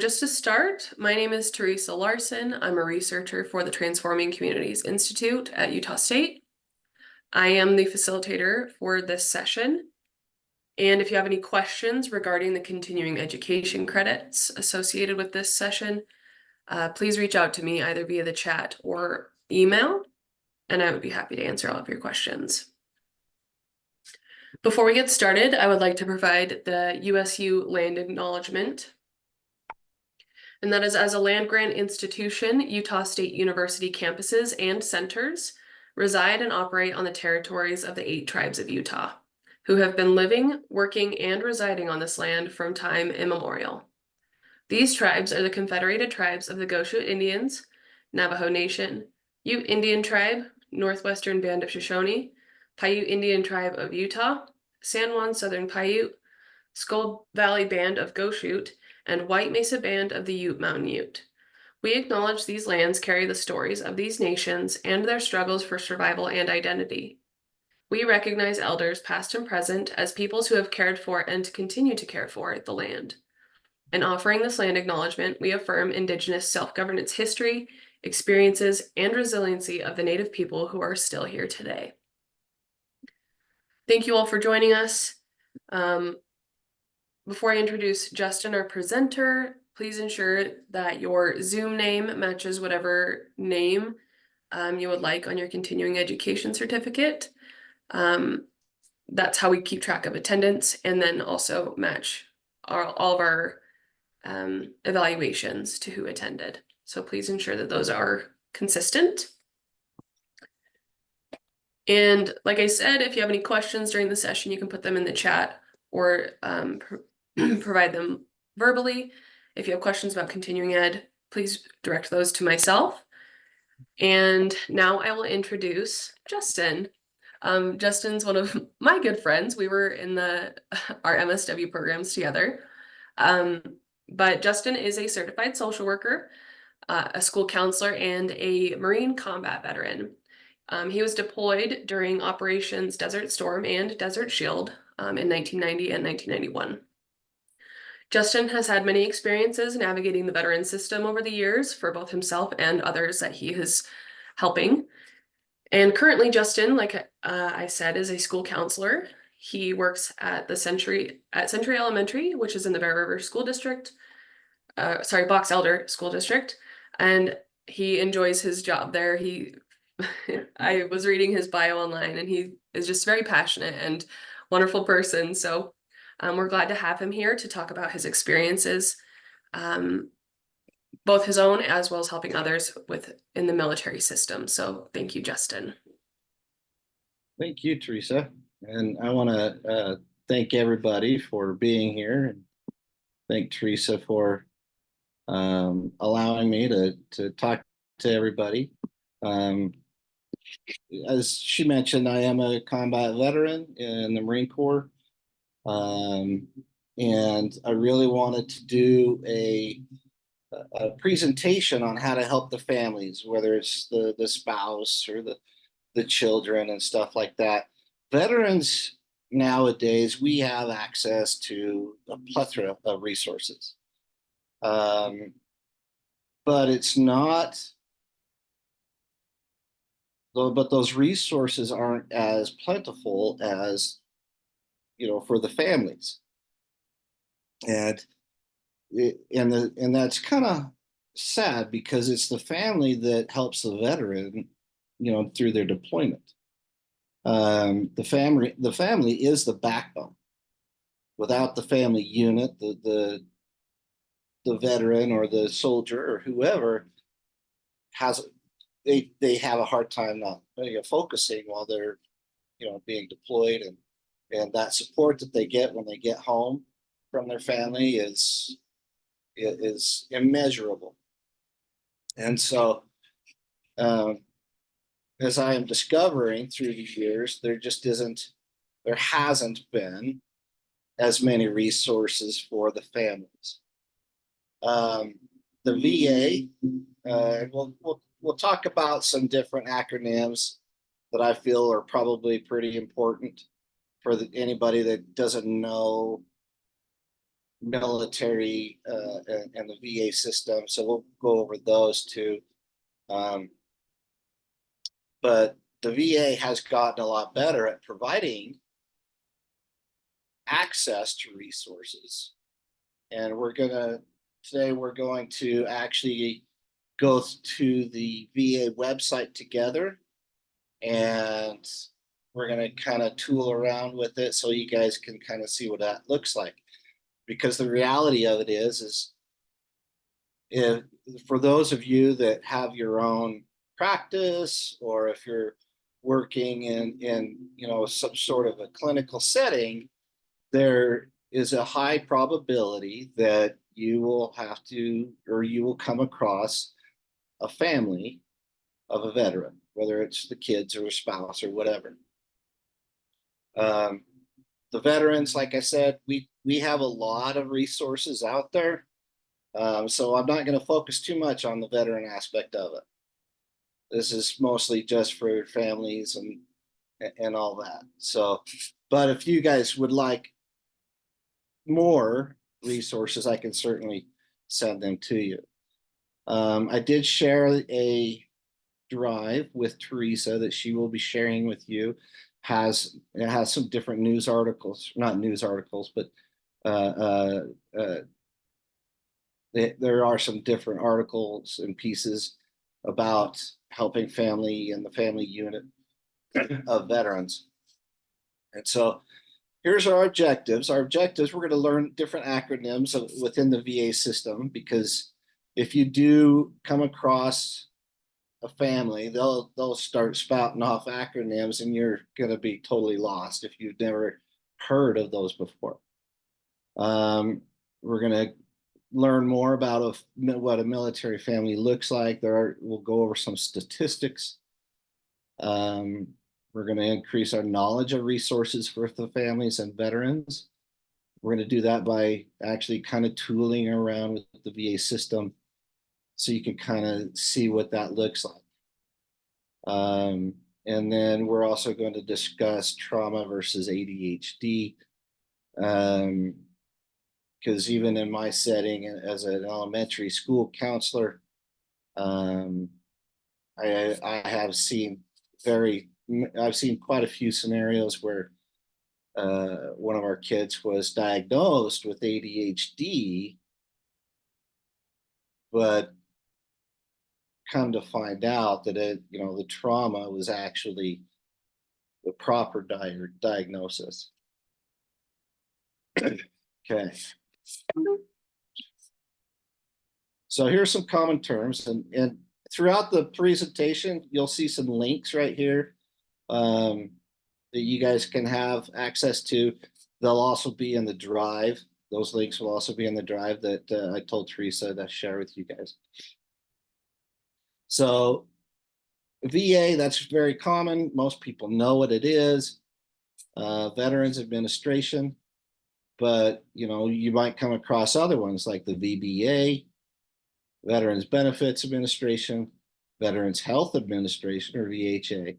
Just to start, my name is Teresa Larson. I'm a researcher for the Transforming Communities Institute at Utah State. I am the facilitator for this session. And if you have any questions regarding the continuing education credits associated with this session, please reach out to me either via the chat or email, and I would be happy to answer all of your questions. Before we get started, I would like to provide the USU land acknowledgement. And that is, as a land-grant institution, Utah State University campuses and centers reside and operate on the territories of the 8 tribes of Utah, who have been living, working, and residing on this land from time immemorial. These tribes are the Confederated Tribes of the Goshu Indians, Navajo Nation, Ute Indian Tribe, Northwestern Band of Shoshone, Paiute Indian Tribe of Utah, San Juan Southern Paiute, Skull Valley Band of Goshute, and White Mesa Band of the Ute Mountain Ute. We acknowledge these lands carry the stories of these nations and their struggles for survival and identity. We recognize elders past and present as peoples who have cared for and continue to care for the land. In offering this land acknowledgement, we affirm Indigenous self-governance history, experiences, and resiliency of the Native people who are still here today. Thank you all for joining us. Before I introduce Justin, our presenter, please ensure that your Zoom name matches whatever name you would like on your continuing education certificate. That's how we keep track of attendance, and then also match all of our evaluations to who attended. So please ensure that those are consistent. And like I said, if you have any questions during the session, you can put them in the chat or provide them verbally. If you have questions about continuing ed, please direct those to myself. And now I will introduce Justin. Justin's one of my good friends. We were in our MSW programs together. But Justin is a certified social worker, a school counselor, and a Marine combat veteran. He was deployed during Operations Desert Storm and Desert Shield in 1990 and 1991. Justin has had many experiences navigating the veteran system over the years for both himself and others that he is helping. And currently, Justin, like I said, is a school counselor. He works at Century Elementary, which is in the Bear River School District, Box Elder School District, and he enjoys his job there. I was reading his bio online, and he is just very passionate and wonderful person. So we're glad to have him here to talk about his experiences, both his own as well as helping others in the military system. So thank you, Justin. Thank you, Teresa. And I want to thank everybody for being here, and thank Teresa for allowing me to talk to everybody. As she mentioned, I am a combat veteran in the Marine Corps. And I really wanted to do a presentation on how to help the families, whether it's the spouse or the children and stuff like that. Veterans nowadays, we have access to a plethora of resources. But it's not, but those resources aren't as plentiful as, for the families. And that's kind of sad, because it's the family that helps the veteran, through their deployment. The family is the backbone. Without the family unit, the veteran or the soldier or whoever they have a hard time not focusing while they're being deployed, and that support that they get when they get home from their family is immeasurable. And so as I am discovering through the years, there hasn't been as many resources for the families. The VA, we'll talk about some different acronyms that I feel are probably pretty important for anybody that doesn't know military and the VA system. So we'll go over those two. But the VA has gotten a lot better at providing access to resources. And today we're going to actually go to the VA website together, and we're going to kind of tool around with it so you guys can kind of see what that looks like. Because the reality of it is if for those of you that have your own practice, or if you're working in some sort of a clinical setting, there is a high probability that you will have to, or you will come across a family of a veteran, whether it's the kids or a spouse or whatever. The veterans, like I said, we have a lot of resources out there. So I'm not going to focus too much on the veteran aspect of it. This is mostly just for families and all that. So, but if you guys would like more resources, I can certainly send them to you. I did share a drive with Teresa that she will be sharing with you. It has some different news articles, not news articles, but there are some different articles and pieces about helping family and the family unit of veterans. And so here's our objectives. Our objectives, we're going to learn different acronyms within the VA system, because if you do come across a family, they'll start spouting off acronyms and you're going to be totally lost if you've never heard of those before. We're going to learn more about what a military family looks like. We'll go over some statistics. We're going to increase our knowledge of resources for the families and veterans. We're going to do that by actually kind of tooling around with the VA system so you can kind of see what that looks like. And then we're also going to discuss trauma versus ADHD. Because even in my setting as an elementary school counselor, I have seen I've seen quite a few scenarios where one of our kids was diagnosed with ADHD, but come to find out that the trauma was actually the proper diagnosis. Okay. So here's some common terms, and throughout the presentation, you'll see some links right here that you guys can have access to. They'll also be in the drive. Those links will also be in the drive that I told Teresa to share with you guys. So VA, that's very common. Most people know what it is. Veterans Administration, but you might come across other ones like the VBA, Veterans Benefits Administration, Veterans Health Administration, or VHA,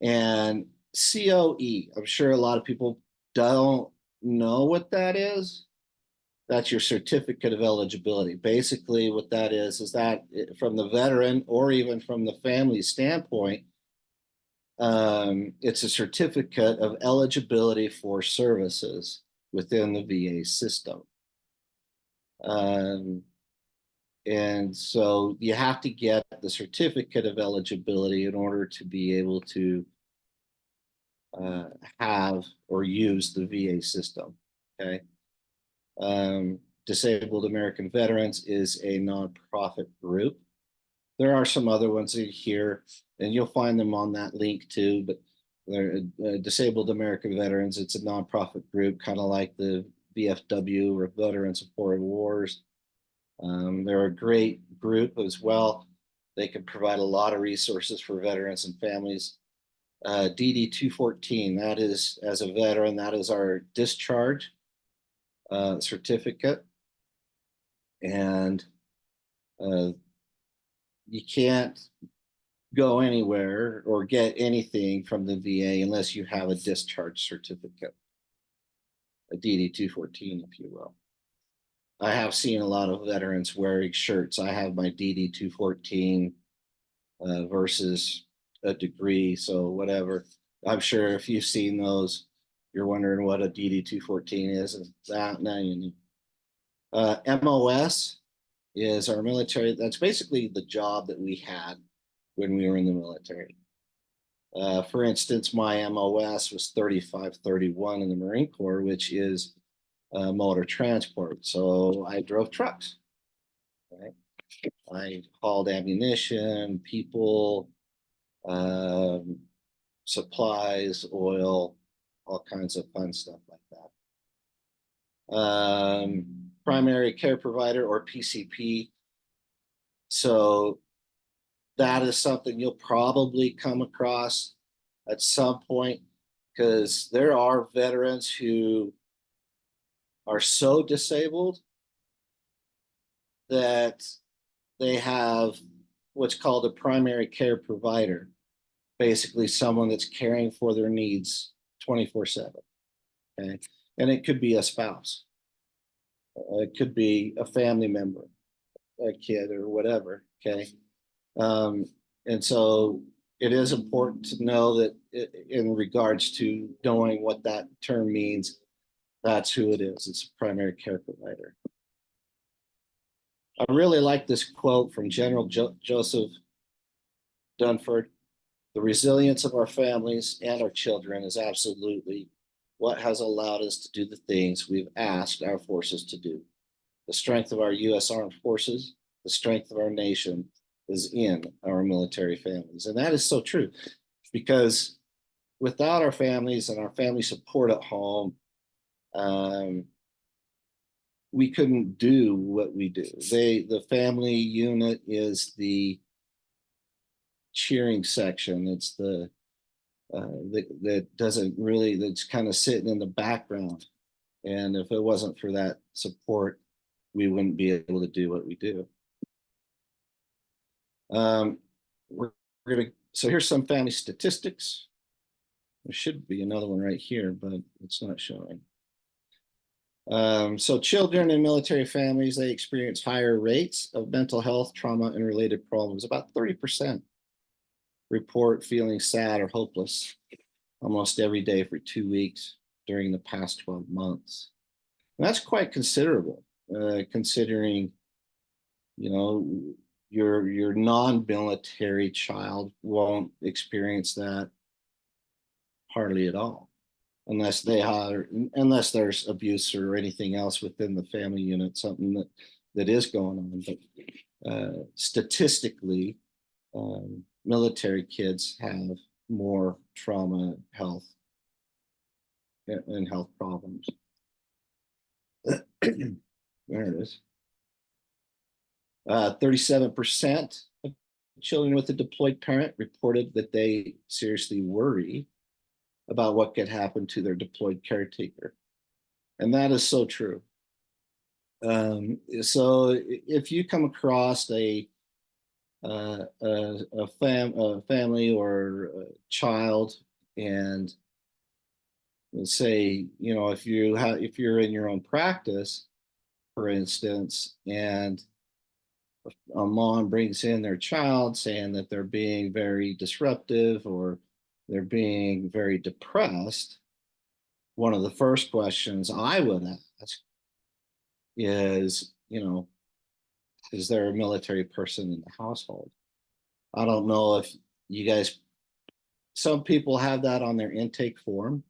and COE. I'm sure a lot of people don't know what that is. That's your certificate of eligibility. Basically, what that is that from the veteran or even from the family standpoint, it's a certificate of eligibility for services within the VA system. And so you have to get the certificate of eligibility in order to be able to have or use the VA system. Okay. Disabled American Veterans is a nonprofit group. There are some other ones in here, and you'll find them on that link too, but they're Disabled American Veterans. It's a nonprofit group, kind of like the VFW or Veterans of Foreign Wars. They're a great group as well. They can provide a lot of resources for veterans and families. DD 214, that is, as a veteran, that is our discharge certificate. And you can't go anywhere or get anything from the VA unless you have a discharge certificate. a DD 214, if you will. I have seen a lot of veterans wearing shirts. I have my DD 214 versus a degree, so whatever. I'm sure if you've seen those, you're wondering what a DD 214 is. And that now you know. MOS is our military. That's basically the job that we had when we were in the military. For instance, my MOS was 3531 in the Marine Corps, which is motor transport. So I drove trucks. Right? I hauled ammunition, people, supplies, oil, all kinds of fun stuff like that. Primary care provider or PCP. So that is something you'll probably come across at some point, because there are veterans who are so disabled that they have what's called a primary care provider, basically someone that's caring for their needs 24/7. Okay. And it could be a spouse, it could be a family member, a kid, or whatever. Okay. And so it is important to know that in regards to knowing what that term means, that's who it is. It's a primary care provider. I really like this quote from General Joseph Dunford. The resilience of our families and our children is absolutely what has allowed us to do the things we've asked our forces to do. The strength of our U.S. Armed Forces, the strength of our nation is in our military families. And that is so true, because without our families and our family support at home, we couldn't do what we do. The family unit is the cheering section. It's the that doesn't really, that's kind of sitting in the background. And if it wasn't for that support, we wouldn't be able to do what we do. We're gonna, so here's some family statistics. There should be another one right here, but it's not showing. So children in military families, they experience higher rates of mental health, trauma, and related problems. About 30% report feeling sad or hopeless almost every day for 2 weeks during the past 12 months. And that's quite considerable, considering, you know, your non-military child won't experience that hardly at all, unless there's abuse or anything else within the family unit, something that is going on. But statistically, military kids have more trauma, health, and health problems. There it is. 37% of children with a deployed parent reported that they seriously worry about what could happen to their deployed caretaker. And that is so true. So if you come across a family or a child, and let's say, you know, if you're in your own practice, for instance, and a mom brings in their child saying that they're being very disruptive or they're being very depressed, one of the first questions I would ask is, you know, is there a military person in the household? I don't know if you guys, some people have that on their intake form.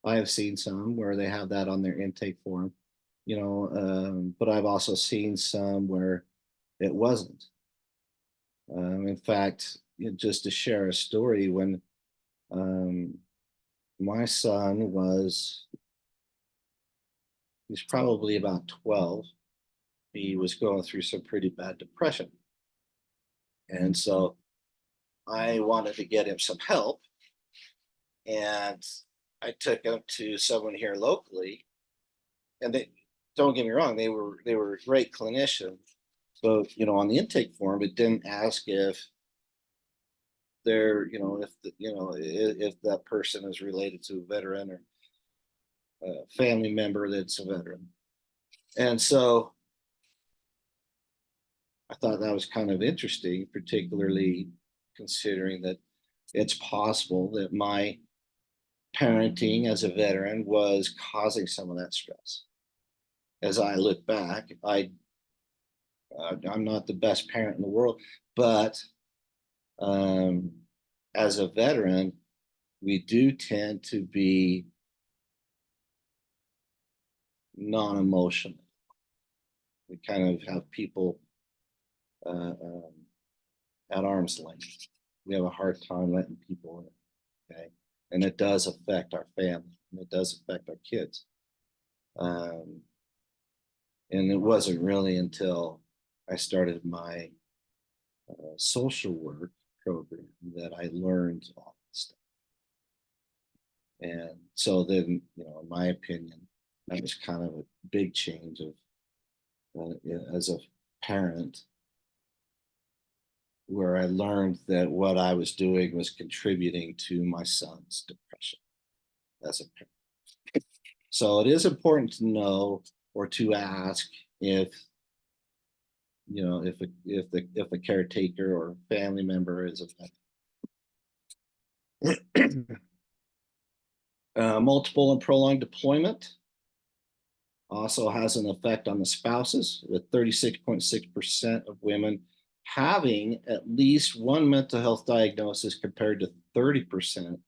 I have seen some where they have that on their intake form, you know, but I've also seen some where it wasn't. In fact, just to share a story, when my son he's probably about 12, he was going through some pretty bad depression. And so I wanted to get him some help. And I took him to someone here locally. And they, don't get me wrong, they were great clinicians. So, you know, on the intake form, it didn't ask if they're, you know, if that person is related to a veteran family member that's a veteran. And so I thought that was kind of interesting, particularly considering that it's possible that my parenting as a veteran was causing some of that stress. As I look back, I'm not the best parent in the world, but um, as a veteran, we do tend to be non-emotional. We kind of have people uh, um, at arm's length. We have a hard time letting people in. Okay, and it does affect our family, and it does affect our kids. Um, and it wasn't really until I started my social work program that I learned all this stuff. And so then, in my opinion, that was kind of a big change of as a parent, where I learned that what I was doing was contributing to my son's depression as a parent. So it is important to know or to ask if if a caretaker or family member is affected. Multiple and prolonged deployment also has an effect on the spouses, with 36.6% of women having at least one mental health diagnosis compared to 30%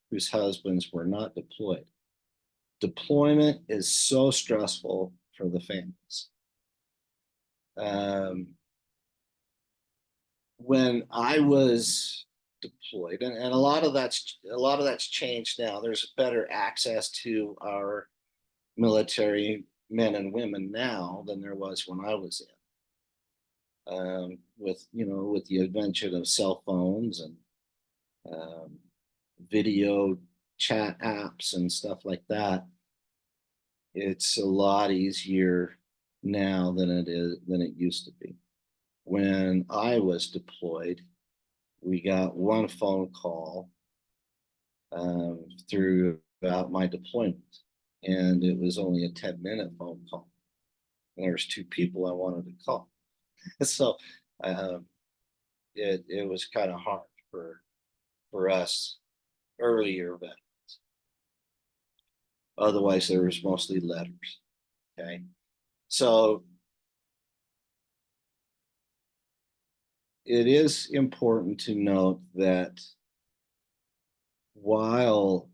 whose husbands were not deployed. Deployment is so stressful for the families. When I was deployed, and a lot of that's changed now. There's better access to our military men and women now than there was when I was in. With the invention of cell phones and video chat apps and stuff like that, it's a lot easier now than it used to be. When I was deployed, we got one phone call throughout my deployment, and it was only a 10-minute phone call. And there was two people I wanted to call. So it was kind of hard for us earlier veterans. Otherwise, there was mostly letters. Okay, so it is important to note that while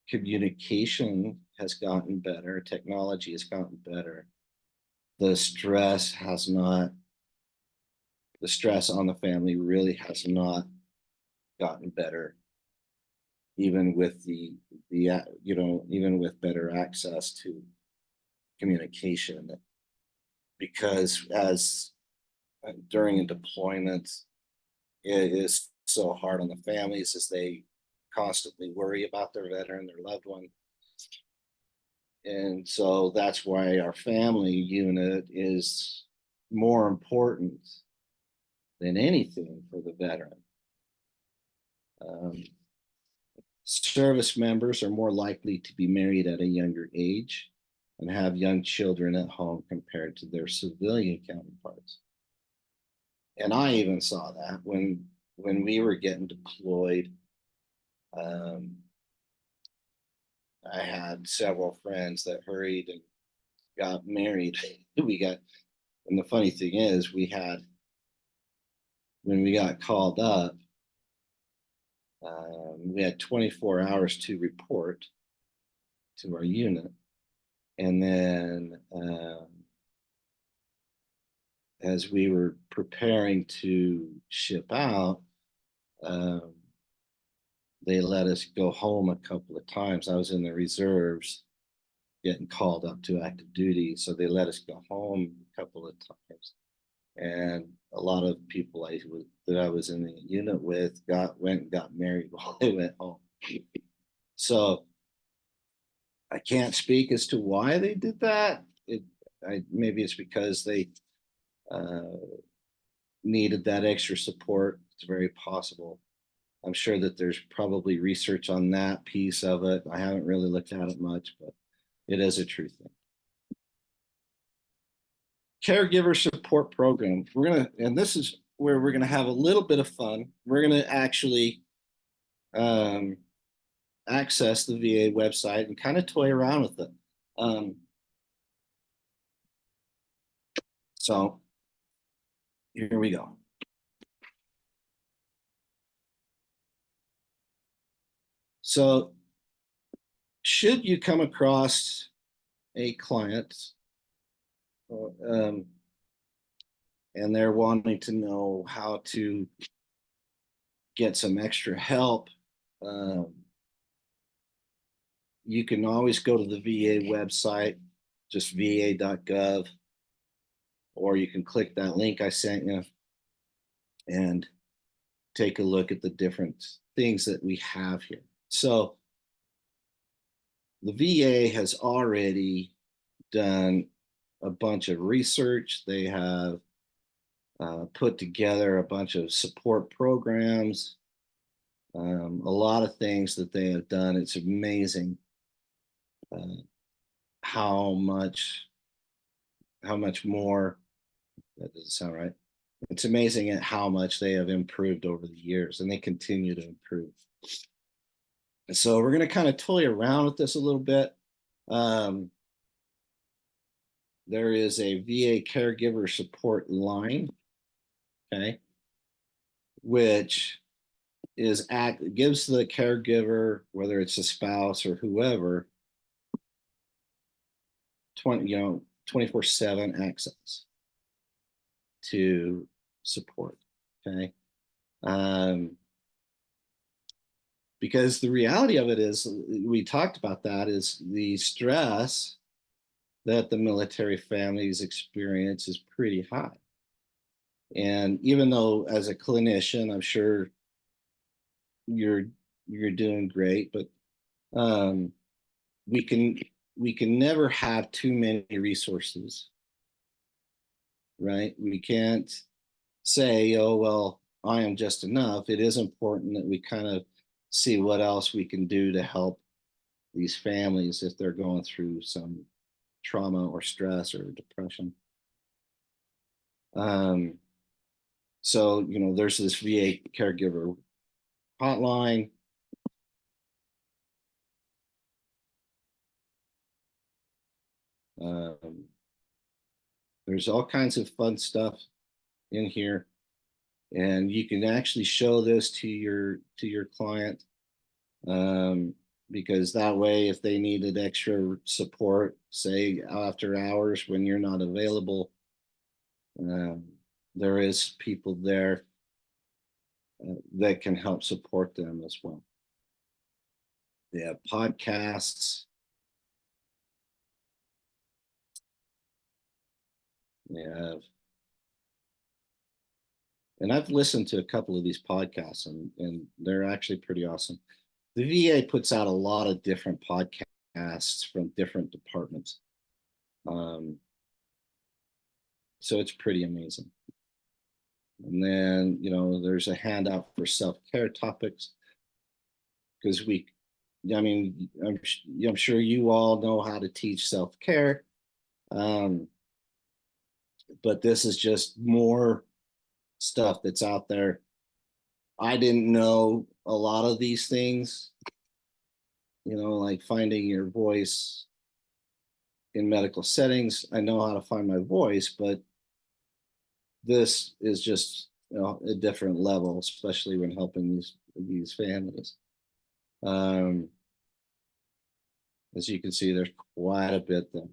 communication has gotten better, technology has gotten better, the stress on the family really has not gotten better, even with even with better access to communication. Because as during a deployment, it is so hard on the families as they constantly worry about their veteran, their loved one. And so that's why our family unit is more important than anything for the veteran. Service members are more likely to be married at a younger age and have young children at home compared to their civilian counterparts. And I even saw that when we were getting deployed. I had several friends that hurried and got married. And the funny thing is, when we got called up, we had 24 hours to report to our unit. And then as we were preparing to ship out, they let us go home a couple of times. I was in the reserves getting called up to active duty, so they let us go home a couple of times. And a lot of people that I was in the unit with went and got married while they went home. So I can't speak as to why they did that. Maybe it's because they needed that extra support. It's very possible. I'm sure that there's probably research on that piece of it. I haven't really looked at it much, but It is a true thing. Caregiver support program. And this is where we're gonna have a little bit of fun. We're gonna actually access the VA website and kind of toy around with it. So here we go. So should you come across a client and they're wanting to know how to get some extra help, you can always go to the VA website, just va.gov, or you can click that link I sent you and take a look at the different things that we have here. So the VA has already done a bunch of research. They have put together a bunch of support programs, a lot of things that they have done. It's amazing how much more, that doesn't sound right. It's amazing at how much they have improved over the years, and they continue to improve. And so we're going to kind of toy around with this a little bit. There is a VA caregiver support line, okay, which gives the caregiver, whether it's a spouse or whoever, 24/7 access to support, okay. Because the reality of it is, we talked about that, is the stress that the military families experience is pretty high. And even though as a clinician, I'm sure you're doing great, but um, we can never have too many resources, right? We can't say, oh well, I am just enough. It is important that we kind of see what else we can do to help these families if they're going through some trauma or stress or depression. So there's this VA caregiver hotline. There's all kinds of fun stuff in here, and you can actually show this to your client, because that way, if they needed extra support, say after hours when you're not available, there is people there that can help support them as well. They have podcasts. They have, and I've listened to a couple of these podcasts, and they're actually pretty awesome. The VA puts out a lot of different podcasts from different departments. So it's pretty amazing. And then, there's a handout for self-care topics, because I'm sure you all know how to teach self-care. But this is just more stuff that's out there. I didn't know a lot of these things, like finding your voice in medical settings. I know how to find my voice, but this is just a different level, especially when helping these families. As you can see, there's quite a bit there.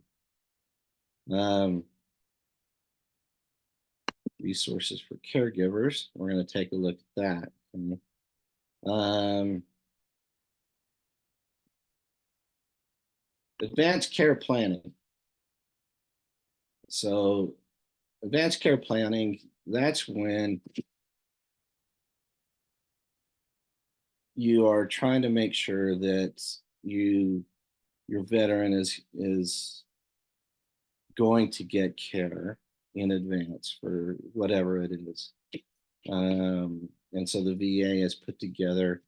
Resources for caregivers. We're going to take a look at that. Advanced care planning. So advanced care planning, that's when you are trying to make sure that your veteran is going to get care in advance for whatever it is. And so the VA has put together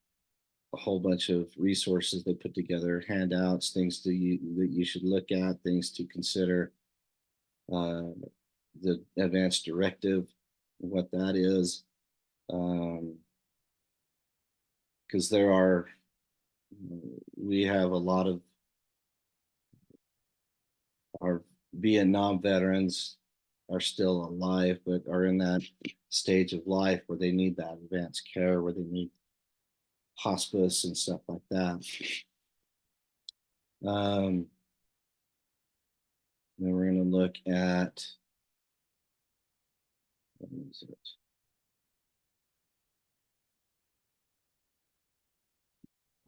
a whole bunch of resources they put together, handouts, things that you should look at, things to consider. The advanced directive, what that is, because we have a lot of our Vietnam veterans are still alive, but are in that stage of life where they need that advanced care, where they need hospice and stuff like that. Then we're going to look at, what is it?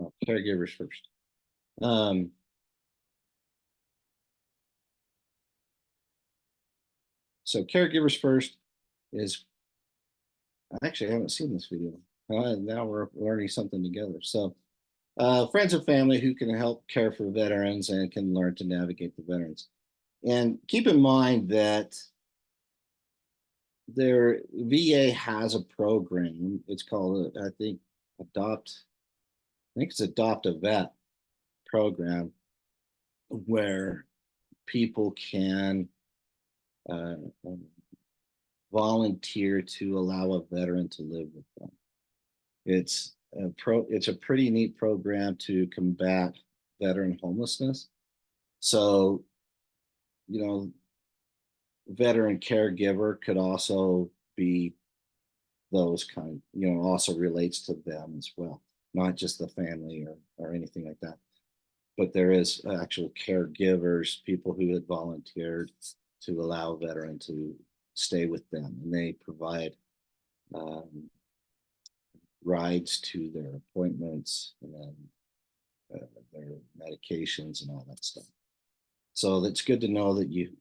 Oh, caregivers first. So caregivers first is, actually I haven't seen this video. Now we're learning something together. So friends and family who can help care for veterans and can learn to navigate the veterans. And keep in mind that their VA has a program. It's called, I think it's Adopt a Vet program, where people can uh, volunteer to allow a veteran to live with them. It's a pretty neat program to combat veteran homelessness. So, veteran caregiver could also be those kind, also relates to them as well, not just the family or anything like that. But there is actual caregivers, people who had volunteered to allow a veteran to stay with them, and they provide rides to their appointments and their medications and all that stuff. So it's good to know that it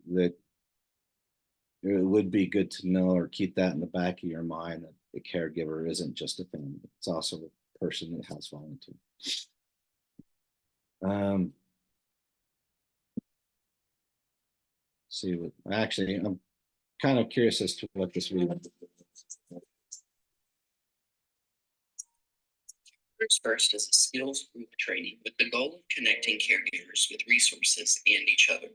would be good to know or keep that in the back of your mind, that the caregiver isn't just a family, it's also a person that has volunteered. See what, actually, I'm kind of curious as to what this video. First is a skills group training with the goal of connecting caregivers with resources and each other.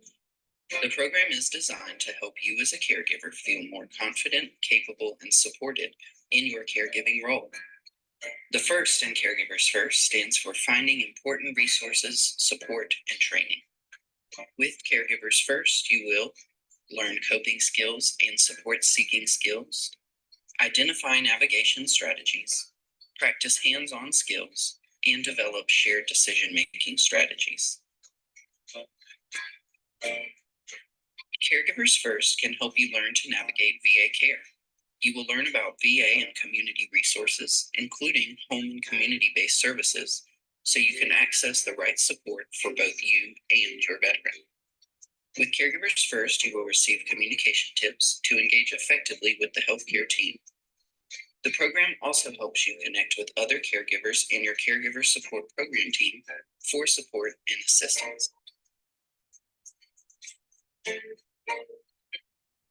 The program is designed to help you as a caregiver feel more confident, capable, and supported in your caregiving role. The first in Caregivers First stands for finding important resources, support, and training. With Caregivers First, you will learn coping skills and support seeking skills, identify navigation strategies, practice hands-on skills, and develop shared decision-making strategies. Caregivers First can help you learn to navigate VA care. You will learn about VA and community resources, including home and community-based services, so you can access the right support for both you and your veteran. With Caregivers First, you will receive communication tips to engage effectively with the healthcare team. The program also helps you connect with other caregivers in your caregiver support program team for support and assistance.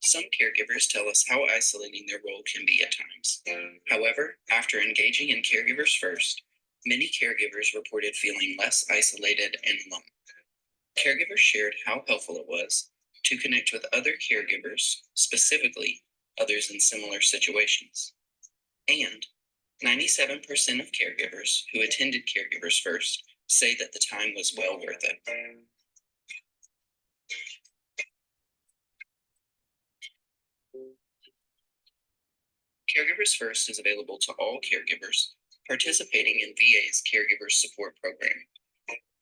Some caregivers tell us how isolating their role can be at times. However, after engaging in Caregivers First, many caregivers reported feeling less isolated and alone. Caregivers shared how helpful it was to connect with other caregivers, specifically others in similar situations. And 97% of caregivers who attended Caregivers First say that the time was well worth it. Caregivers First is available to all caregivers participating in VA's Caregiver Support Program.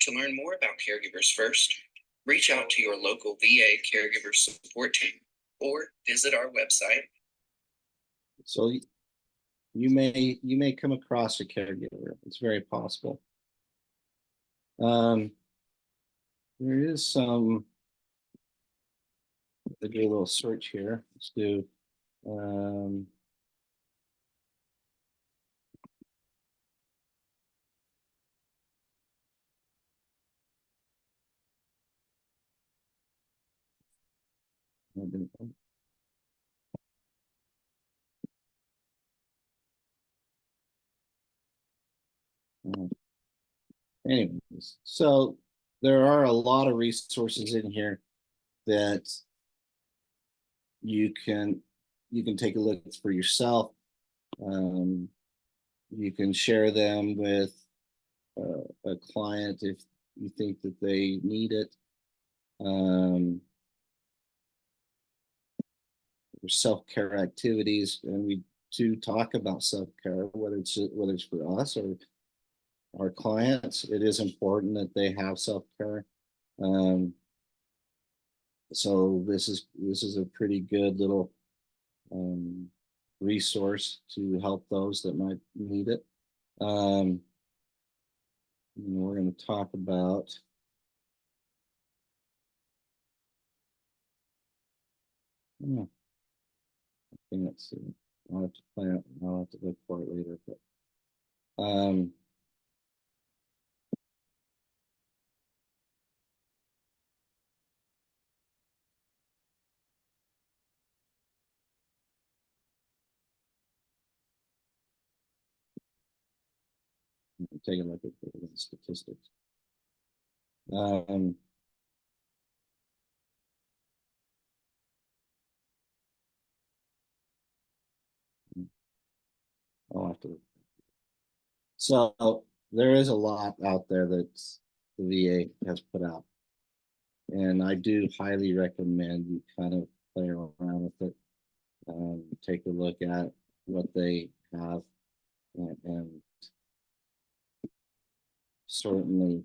To learn more about Caregivers First, reach out to your local VA Caregiver Support team or visit our website. So you may come across a caregiver. It's very possible. There is some. Let's do a little search here. Let's do. anyways, so there are a lot of resources in here that you can take a look for yourself. You can share them with a client if you think that they need it. Self-care activities, and we do talk about self-care, whether it's for us or our clients. It is important that they have self-care. So this is a pretty good little resource to help those that might need it. We're going to talk about can't see. I'll have to plan. I'll have to look for it later. But take a look at the statistics. I'll have to. So there is a lot out there that the VA has put out, and I do highly recommend you kind of play around with it. Take a look at what they have, and certainly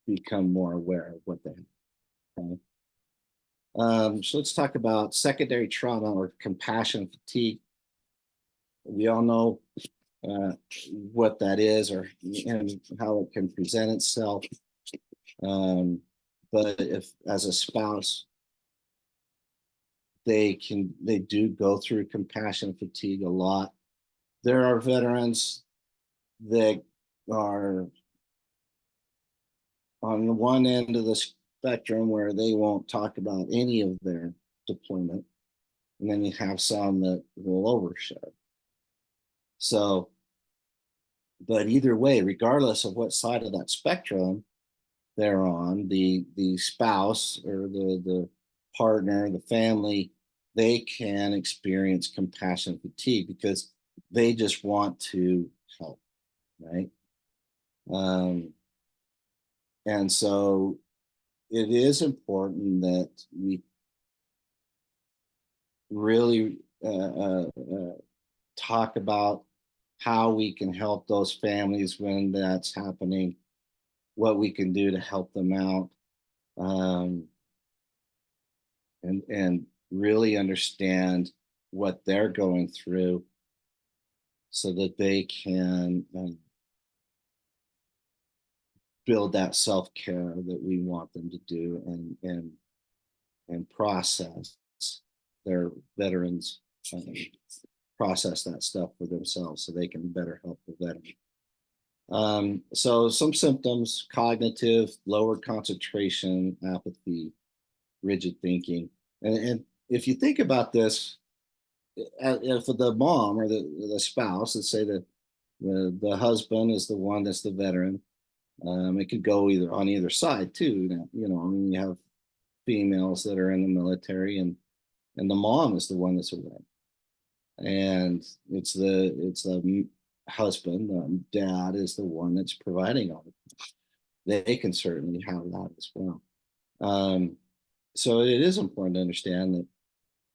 become more aware of what they have. Okay? So let's talk about secondary trauma or compassion fatigue. We all know what that is, and how it can present itself. But if as a spouse, they do go through compassion fatigue a lot. There are veterans that are on the one end of the spectrum where they won't talk about any of their deployment, and then you have some that will overshare. So, but either way, regardless of what side of that spectrum they're on, the spouse or the partner, the family, they can experience compassion fatigue because they just want to help, right? And so it is important that we really talk about how we can help those families when that's happening, what we can do to help them out, and really understand what they're going through so that they can build that self-care that we want them to do, and process their veterans, process that stuff for themselves so they can better help the veteran. So some symptoms: cognitive, lowered concentration, apathy, rigid thinking. And if you think about this, if the mom or the spouse, let's say the husband is the one that's the veteran, it could go on either side too. I mean, you have females that are in the military, and the mom is the one that's away, and it's the husband, the dad is the one that's providing all of it. They can certainly have that as well. So it is important to understand that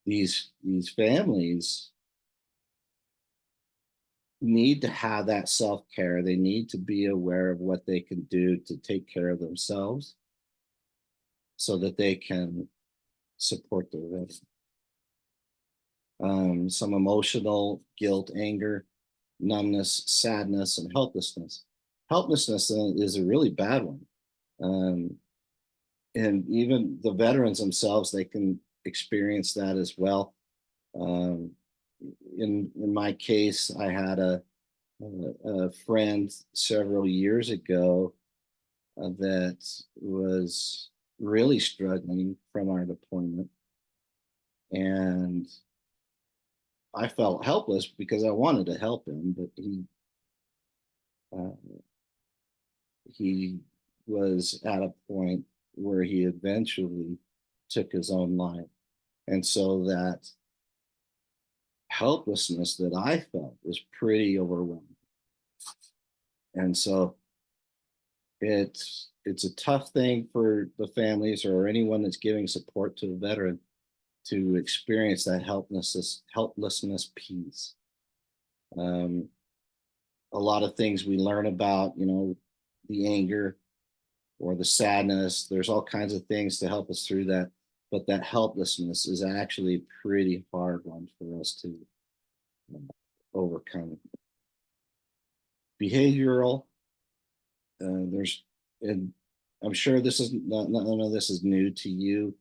these families need to have that self-care. They need to be aware of what they can do to take care of themselves so that they can support their veterans. Some emotional guilt, anger, numbness, sadness, and helplessness. Helplessness is a really bad one. And even the veterans themselves, they can experience that as well. In my case, I had a friend several years ago that was really struggling from our deployment, and I felt helpless because I wanted to help him, but Uh, he was at a point where he eventually took his own life. And so that helplessness that I felt was pretty overwhelming. And so it's a tough thing for the families or anyone that's giving support to a veteran to experience that helplessness piece. A lot of things we learn about, the anger or the sadness. There's all kinds of things to help us through that, but that helplessness is actually a pretty hard one for us to overcome. Behavioral, there's, and I'm sure this is none of this is new to you,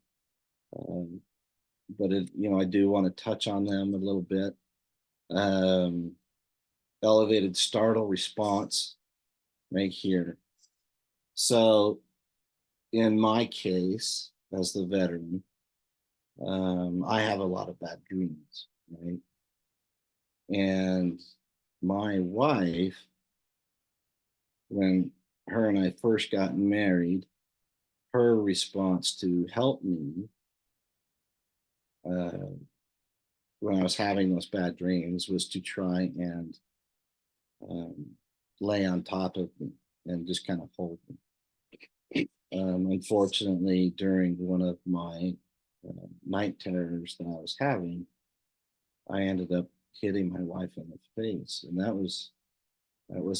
but I do want to touch on them a little bit. Um, Elevated startle response right here. So in my case, as the veteran, I have a lot of bad dreams, right? And my wife, when her and I first got married, her response to help me uh, when I was having those bad dreams was to try and um, lay on top of me and just kind of hold me. Unfortunately, during one of my night terrors that I was having, I ended up hitting my wife in the face, and that was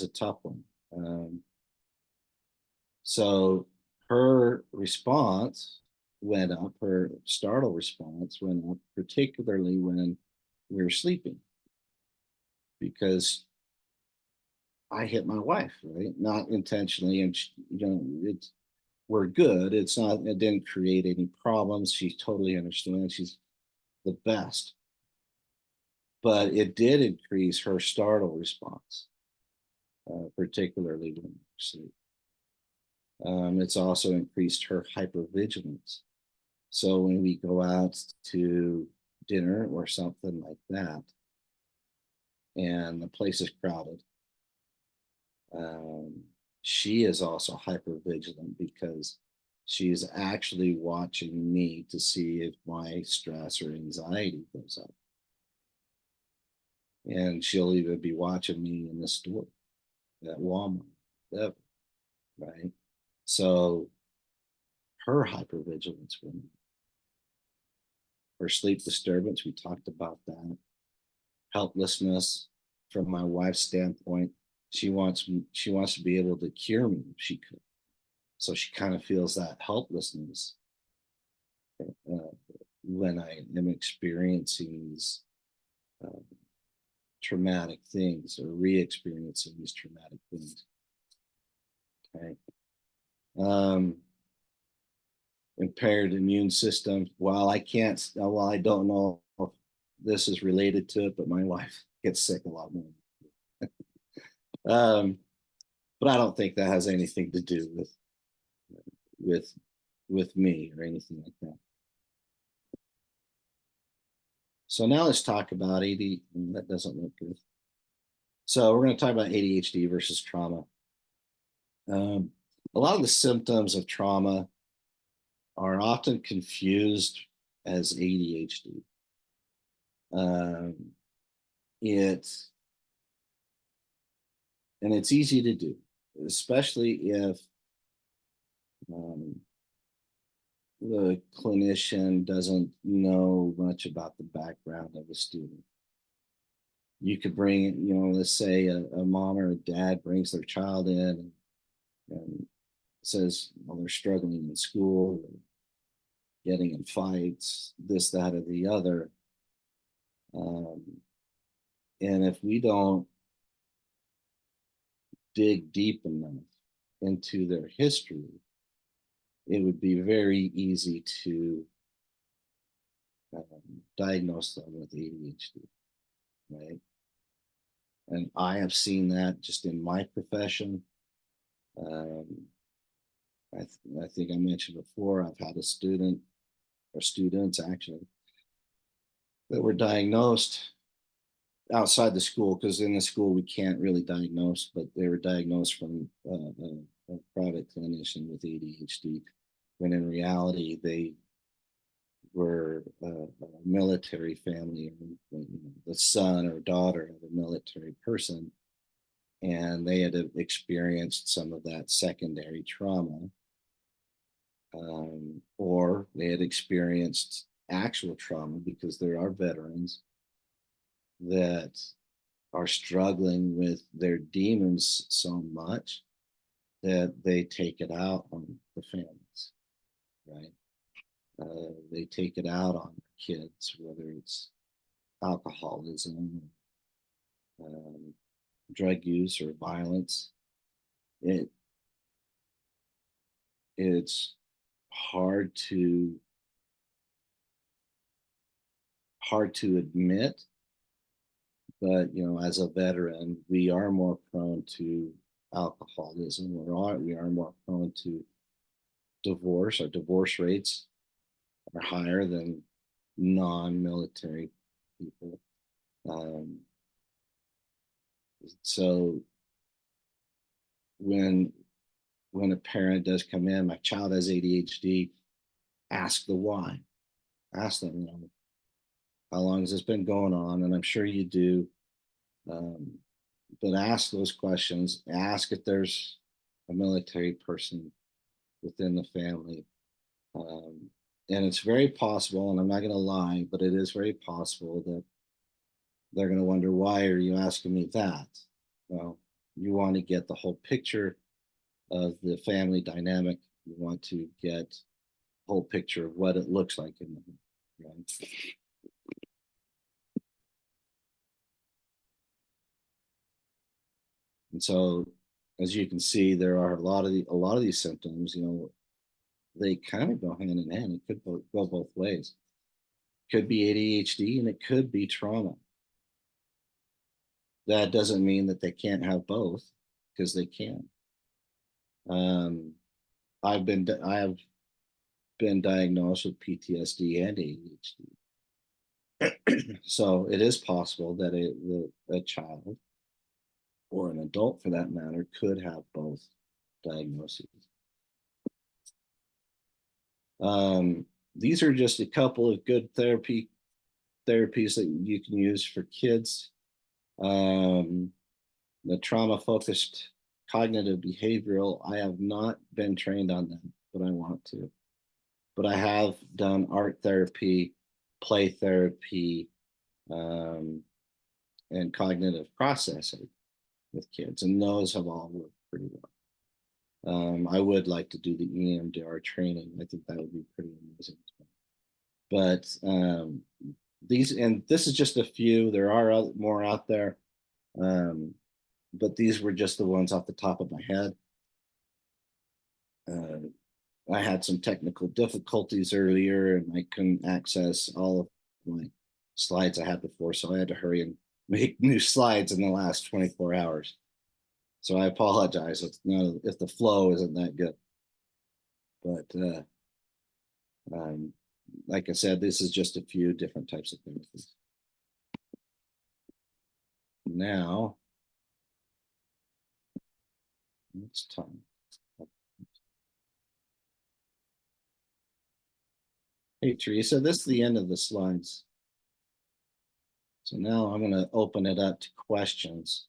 a tough one. So her response went up, her startle response went up, particularly when we were sleeping, because I hit my wife, right? Not intentionally, and it's we're good. It's not. It didn't create any problems. She totally understands. She's the best, but it did increase her startle response, particularly when we sleep. It's also increased her hypervigilance. So when we go out to dinner or something like that, and the place is crowded, um, she is also hyper vigilant because she's actually watching me to see if my stress or anxiety goes up. And she'll even be watching me in the store at Walmart, whatever, right? So her hypervigilance went up. Her sleep disturbance, we talked about that. Helplessness from my wife's standpoint, she wants to be able to cure me if she could. So she kind of feels that helplessness uh, when I am experiencing these uh, traumatic things or re-experiencing these traumatic things. Okay. Um, Impaired immune system. While I don't know if this is related to it, but my wife gets sick a lot more. um, but I don't think that has anything to do with with me or anything like that. So now let's talk about AD. That doesn't look good. So we're going to talk about ADHD versus trauma. A lot of the symptoms of trauma are often confused as ADHD. Um, it's and it's easy to do, especially if um, the clinician doesn't know much about the background of the student. You could bring, let's say a mom or a dad brings their child in and says, well, they're struggling in school, getting in fights, this, that, or the other. Um, and if we don't dig deep enough into their history, it would be very easy to diagnose them with ADHD, right? And I have seen that just in my profession. Um, I think I mentioned before, I've had a student or students actually that were diagnosed outside the school, because in the school we can't really diagnose, but they were diagnosed from a private clinician with ADHD, when in reality they were a military family, the son or daughter of a military person, and they had experienced some of that secondary trauma, or they had experienced actual trauma, because there are veterans that are struggling with their demons so much that they take it out on the families, right? They take it out on their kids, whether it's alcoholism, um, drug use, or violence. It it's hard to admit, but as a veteran, we are more prone to alcoholism. We are more prone to divorce. Our divorce rates are higher than non-military people. Um, so when a parent does come in, my child has ADHD, ask the why. Ask them, how long has this been going on? And I'm sure you do. Um, but ask those questions. Ask if there's a military person within the family. Um, and it's very possible, and I'm not going to lie, but it is very possible that they're going to wonder, why are you asking me that? Well, you want to get the whole picture of the family dynamic. You want to get the whole picture of what it looks like in the home, right? And so, as you can see, there are a lot of these symptoms. They kind of go hand in hand. It could go both ways. Could be ADHD, and it could be trauma. That doesn't mean that they can't have both, because they can. Um, I have been diagnosed with PTSD and ADHD. So it is possible that a child, or an adult for that matter, could have both diagnoses. These are just a couple of good therapies that you can use for kids. The trauma focused cognitive behavioral, I have not been trained on them, but I want to. But I have done art therapy, play therapy, and cognitive processing with kids, and those have all worked pretty well. I would like to do the EMDR training. I think that would be pretty amazing. But this is just a few. There are more out there, but these were just the ones off the top of my head. I had some technical difficulties earlier, and I couldn't access all of my slides I had before, so I had to hurry and make new slides in the last 24 hours. So I apologize if the flow isn't that good. But like I said, this is just a few different types of therapies. Now it's time. Hey, Teresa, this is the end of the slides. So now I'm going to open it up to questions.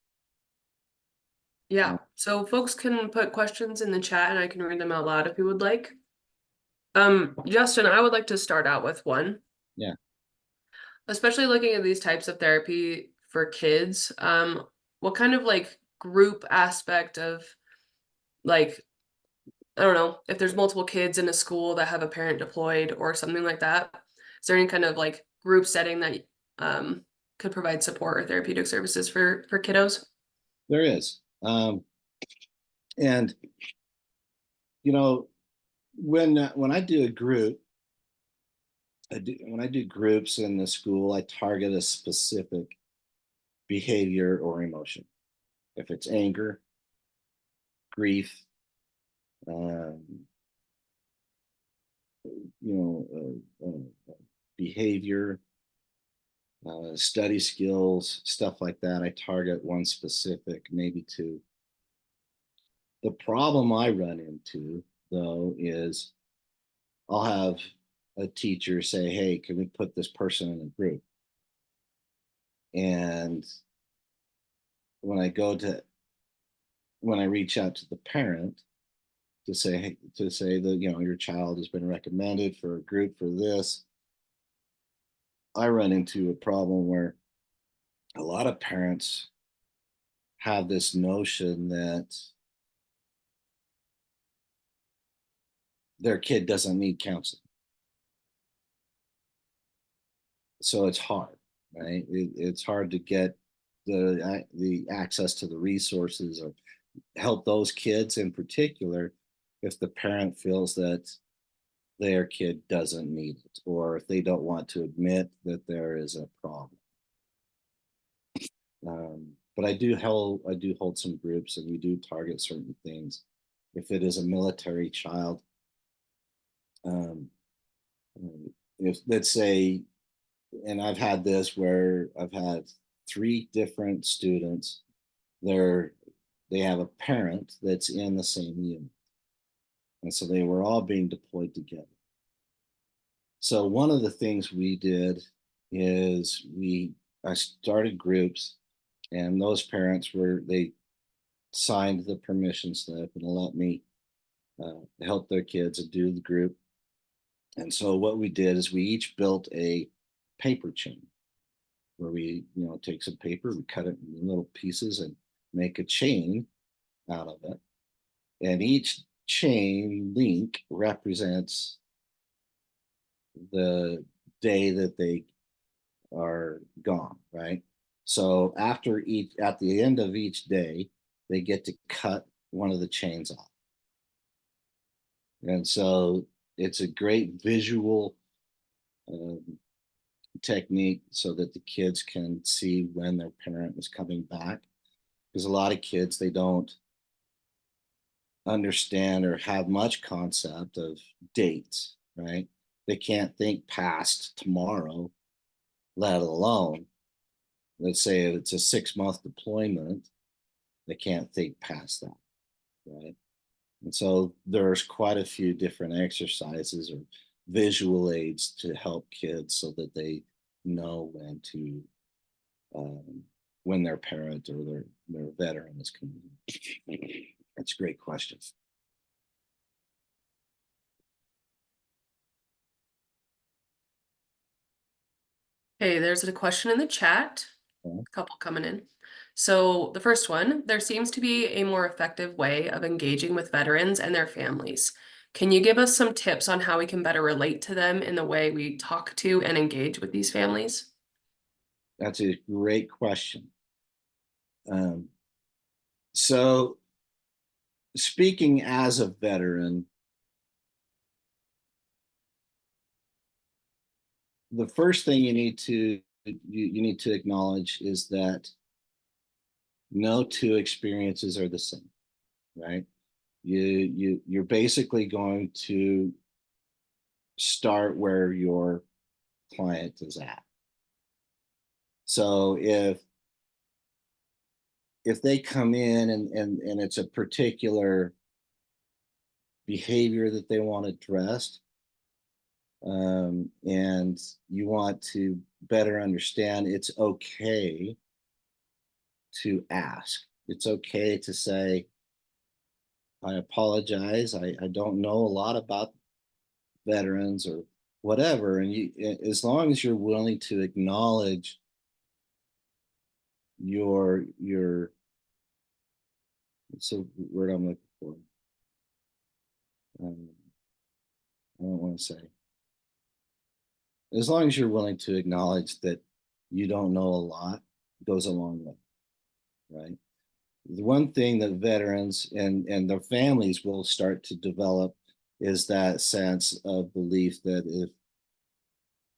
Yeah, so folks can put questions in the chat and I can read them out loud if you would like. Justin, I would like to start out with one. Yeah. Especially looking at these types of therapy for kids, what kind of like group aspect of, like, I don't know, if there's multiple kids in a school that have a parent deployed or something like that, is there any kind of like group setting that could provide support or therapeutic services for kiddos? There is. And when I do a group, when I do groups in the school, I target a specific behavior or emotion. If it's anger, grief, um, behavior, study skills, stuff like that. I target one specific, maybe two. The problem I run into, though, is I'll have a teacher say, "Hey, can we put this person in a group?" And when I go to when I reach out to the parent to say, hey, to say that your child has been recommended for a group for this, I run into a problem where a lot of parents have this notion that their kid doesn't need counseling. So it's hard, right? It's hard to get the access to the resources or help those kids in particular if the parent feels that their kid doesn't need it or if they don't want to admit that there is a problem. But I do hold some groups and we do target certain things. If it is a military child, um, if let's say, and I've had this where I've had three different students. They're they have a parent that's in the same unit, and so they were all being deployed together. So one of the things we did is I started groups, and those parents they signed the permission slip and let me help their kids and do the group. And so what we did is we each built a paper chain where we take some paper, we cut it in little pieces and make a chain out of it. And each chain link represents the day that they are gone, right? So at the end of each day, they get to cut one of the chains off. And so it's a great visual um, technique so that the kids can see when their parent is coming back. Because a lot of kids, they don't understand or have much concept of dates, right? They can't think past tomorrow, let alone, let's say it's a 6-month deployment, they can't think past that, right? And so there's quite a few different exercises or visual aids to help kids so that they know um, when their parent or their veteran is coming. That's a great question. Okay, there's a question in the chat, Okay. a couple coming in. So the first one, there seems to be a more effective way of engaging with veterans and their families. Can you give us some tips on how we can better relate to them in the way we talk to and engage with these families? That's a great question. Um, so, speaking as a veteran, the first thing you need to acknowledge is that no two experiences are the same, right? You're basically going to start where your client is at. So if they come in and it's a particular behavior that they want addressed, and you want to better understand, it's okay to ask. It's okay to say, I apologize. I don't know a lot about veterans or whatever. And as long as you're willing to acknowledge your so word I'm looking for. Um, I don't want to say. As long as you're willing to acknowledge that you don't know a lot, goes a long way, right? The one thing that veterans and their families will start to develop is that sense of belief that if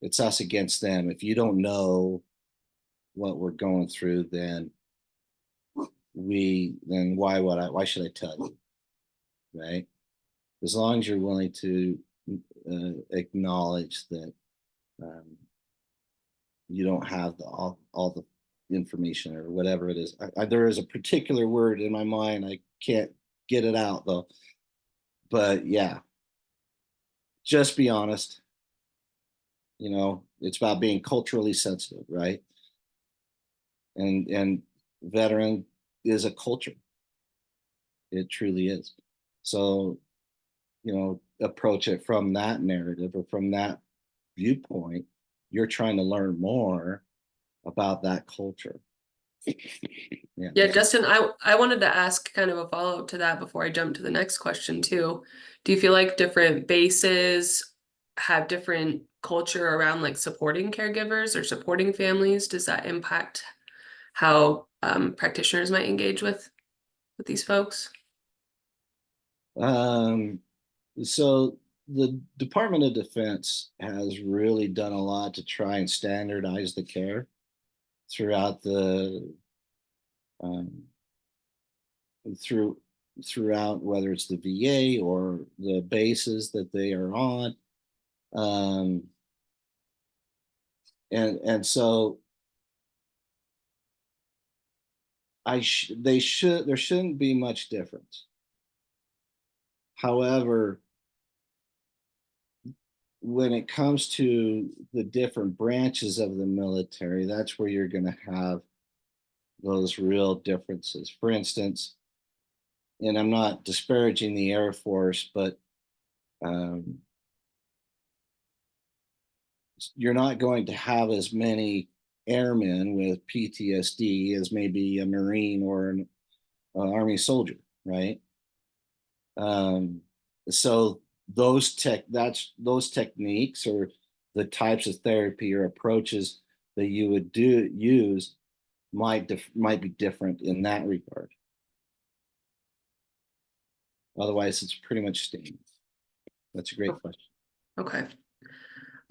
it's us against them, if you don't know what we're going through, then why should I tell you, right? As long as you're willing to acknowledge that um, you don't have all the information or whatever it is. There is a particular word in my mind. I can't get it out though. But yeah, just be honest. It's about being culturally sensitive, right? And veteran is a culture. It truly is. So, approach it from that narrative or from that viewpoint. You're trying to learn more about that culture. Yeah. Yeah, Justin, I wanted to ask kind of a follow-up to that before I jump to the next question too. Do you feel like different bases have different culture around like supporting caregivers or supporting families? Does that impact how practitioners might engage with these folks? So the Department of Defense has really done a lot to try and standardize the care throughout the um, throughout, whether it's the VA or the bases that they are on. Um, and so there shouldn't be much difference. However, when it comes to the different branches of the military, that's where you're going to have those real differences. For instance, and I'm not disparaging the Air Force, but um, you're not going to have as many airmen with PTSD as maybe a Marine or an Army soldier, right? Um, so those techniques or the types of therapy or approaches that you would use might be different in that regard. Otherwise, it's pretty much same. That's a great question. Okay.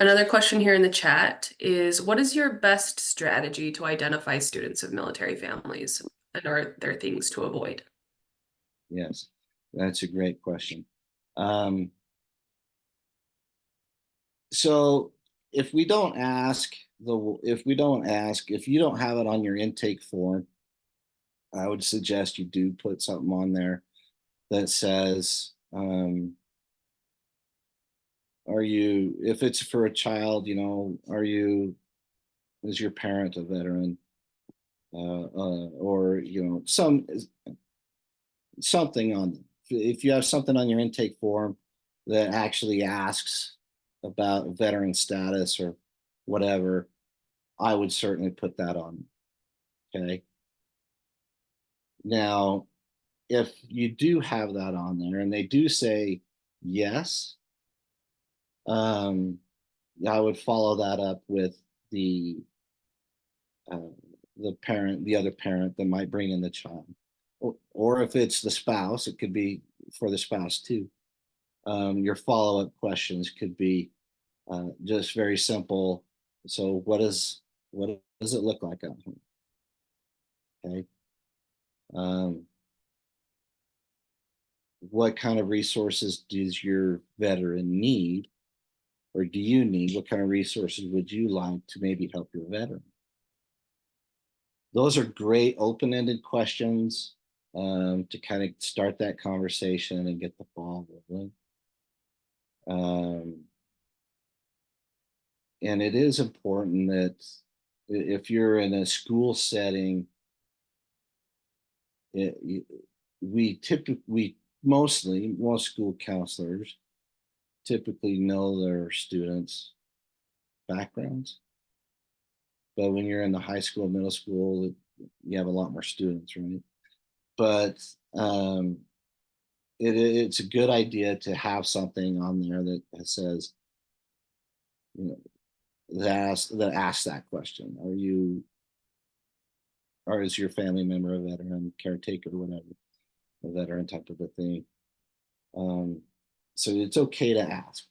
Another question here in the chat is, what is your best strategy to identify students of military families, and are there things to avoid? Yes, that's a great question. So if you don't have it on your intake form, I would suggest you do put something on there that says, if it's for a child, is your parent a veteran? Or, something on, if you have something on your intake form that actually asks about veteran status or whatever, I would certainly put that on. Okay. Now, if you do have that on there and they do say yes, um, I would follow that up with the uh, the other parent that might bring in the child, or if it's the spouse, it could be for the spouse too. Your follow-up questions could be just very simple. So, what does it look like at home? Okay. Um, what kind of resources does your veteran need, or do you need? What kind of resources would you like to maybe help your veteran? Those are great open-ended questions to kind of start that conversation and get the ball rolling. And it is important that if you're in a school setting, it, most school counselors typically know their students' backgrounds. But when you're in the high school, middle school, you have a lot more students, right? But it's a good idea to have something on there that says, that asks that question. Or is your family member a veteran, caretaker, whatever, a veteran type of a thing? So it's okay to ask.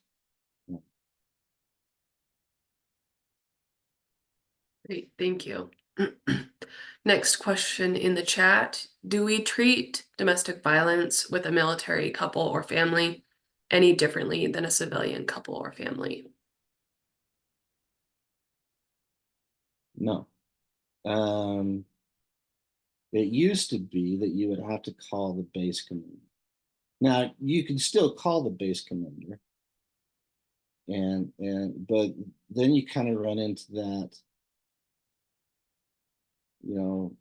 Great, thank you. Next question in the chat. Do we treat domestic violence with a military couple or family any differently than a civilian couple or family? No. It used to be that you would have to call the base commander. Now you can still call the base commander, but then you kind of run into that,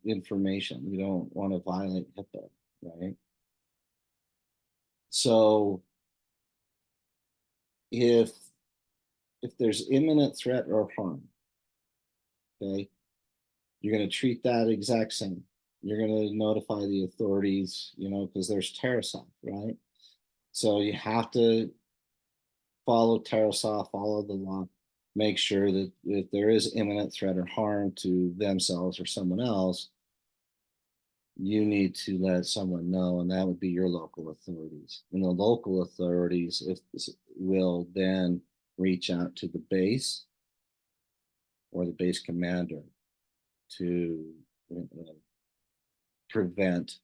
information. You don't want to violate HIPAA, right? So if there's imminent threat or harm, okay, you're going to treat that exact same. You're going to notify the authorities, because there's TerraSoft, right? So you have to follow TerraSoft, follow the law, make sure that if there is imminent threat or harm to themselves or someone else, you need to let someone know, and that would be your local authorities. And the local authorities will then reach out to the base or the base commander to prevent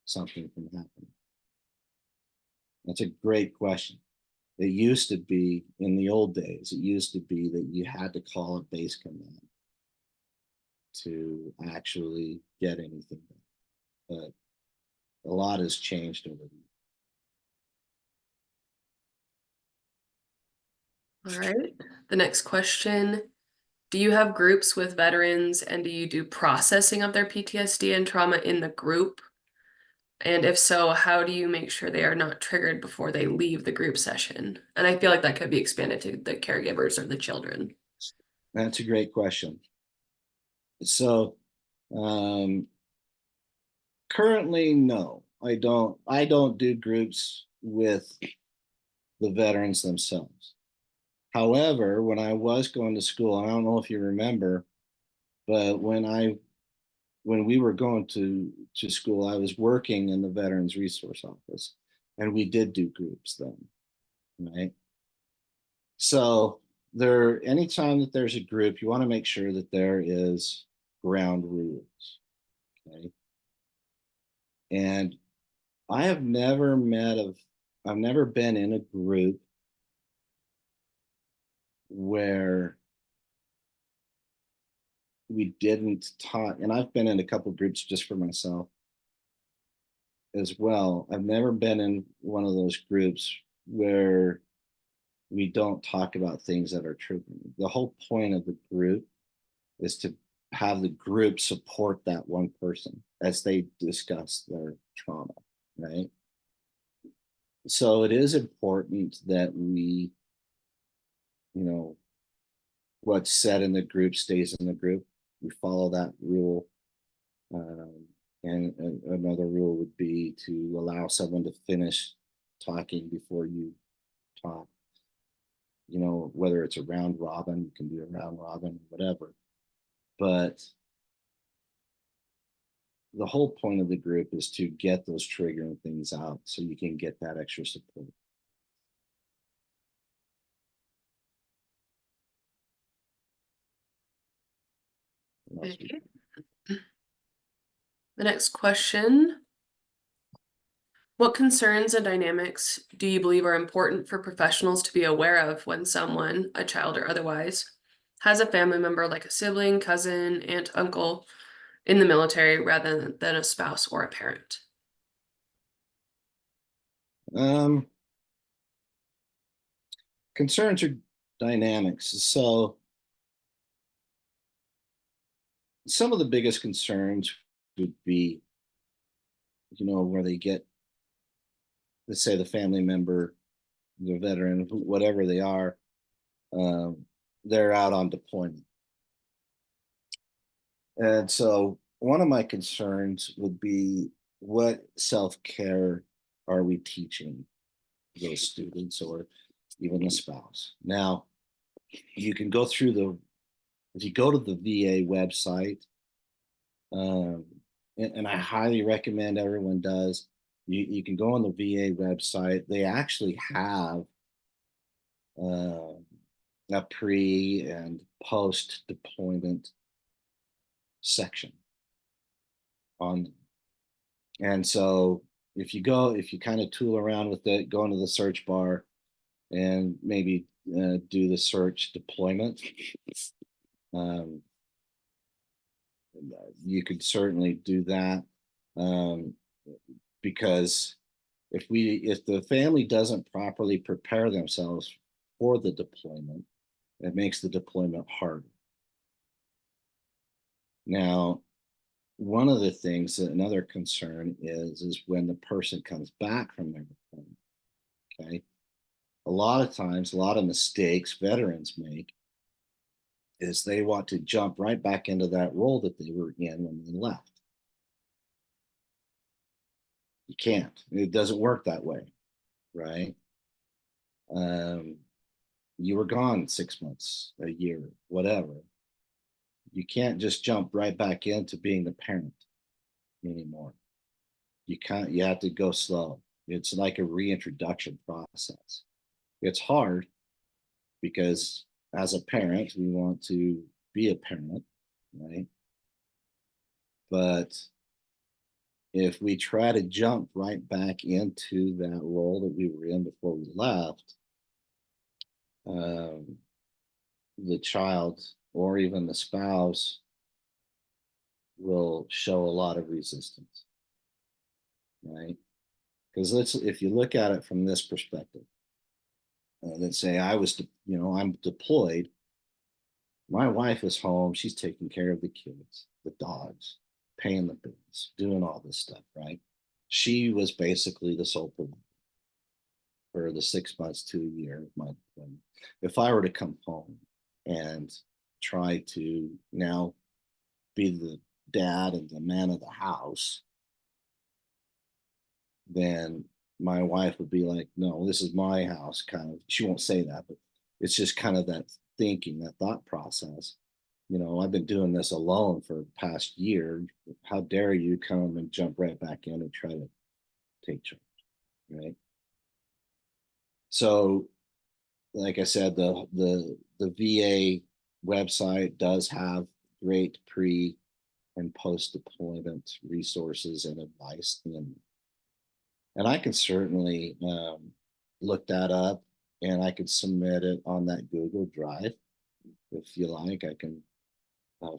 something from happening. That's a great question. It used to be, in the old days, it used to be that you had to call a base command to actually get anything done. But a lot has changed over the years. All right. The next question. Do you have groups with veterans and do you do processing of their PTSD and trauma in the group? And if so, how do you make sure they are not triggered before they leave the group session? And I feel like that could be expanded to the caregivers or the children. That's a great question. So, currently, no, I don't do groups with the veterans themselves. However, when I was going to school, I don't know if you remember, but when we were going to school, I was working in the Veterans Resource Office, and we did do groups then, right? So anytime that there's a group, you want to make sure that there is ground rules, okay? And I've never been in a group where we didn't talk, and I've been in a couple of groups just for myself as well. I've never been in one of those groups where we don't talk about things that are triggering. The whole point of the group is to have the group support that one person as they discuss their trauma, right? So it is important that we, what's said in the group stays in the group. We follow that rule. And another rule would be to allow someone to finish talking before you talk. Whether it's a round robin, you can do a round robin, whatever. But the whole point of the group is to get those triggering things out so you can get that extra support. Okay. The next question. What concerns and dynamics do you believe are important for professionals to be aware of when someone, a child or otherwise, has a family member like a sibling, cousin, aunt, uncle in the military rather than a spouse or a parent? Concerns or dynamics. So some of the biggest concerns would be, where they get, let's say, the family member, the veteran, whatever they are, they're out on deployment. And so one of my concerns would be, what self-care are we teaching those students or even the spouse? Now, you can go through if you go to the VA website, and I highly recommend everyone does, you can go on the VA website. They actually have a pre and post deployment section on them. And so if you kind of tool around with it, go into the search bar and maybe do the search deployment, you could certainly do that. Because if the family doesn't properly prepare themselves for the deployment, it makes the deployment harder. Now, one of the things that another concern is when the person comes back from their deployment. Okay. A lot of times, a lot of mistakes veterans make is they want to jump right back into that role that they were in when they left. You can't. It doesn't work that way, right? You were gone 6 months, a year, whatever. You can't just jump right back into being the parent anymore. You can't. You have to go slow. It's like a reintroduction process. It's hard because as a parent, we want to be a parent, right? But if we try to jump right back into that role that we were in before we left, um, the child or even the spouse will show a lot of resistance, right? Because if you look at it from this perspective, let's say I'm deployed. My wife is home. She's taking care of the kids, the dogs, paying the bills, doing all this stuff, right? She was basically the sole provider for the 6 months to a year of my deployment. If I were to come home and try to now be the dad and the man of the house, then my wife would be like, no, this is my house, kind of. She won't say that, but it's just kind of that thinking, that thought process. I've been doing this alone for the past year. How dare you come and jump right back in and try to take charge, right? So, like I said, the VA website does have great pre and post deployment resources and advice, and I can certainly look that up, and I could submit it on that Google Drive if you like. I can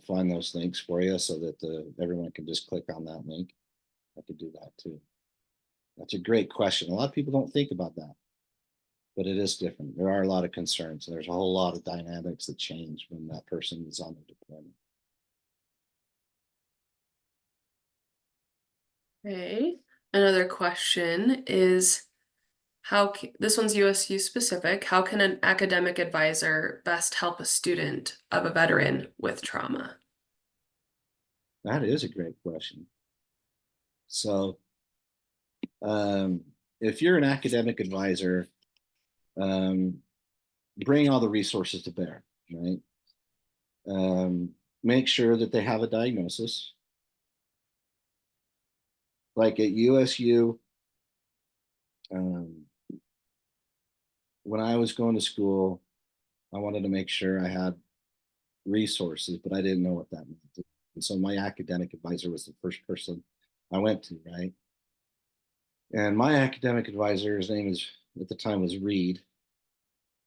find those links for you so that everyone can just click on that link. I could do that too. That's a great question. A lot of people don't think about that, but it is different. There are a lot of concerns. There's a whole lot of dynamics that change when that person is on the deployment. Okay. Another question is this one's USU specific. How can an academic advisor best help a student of a veteran with trauma? That is a great question. So, if you're an academic advisor, bring all the resources to bear, right? Make sure that they have a diagnosis. Like at USU, when I was going to school, I wanted to make sure I had resources, but I didn't know what that meant. And so my academic advisor was the first person I went to, right? And my academic advisor, his name at the time was Reed.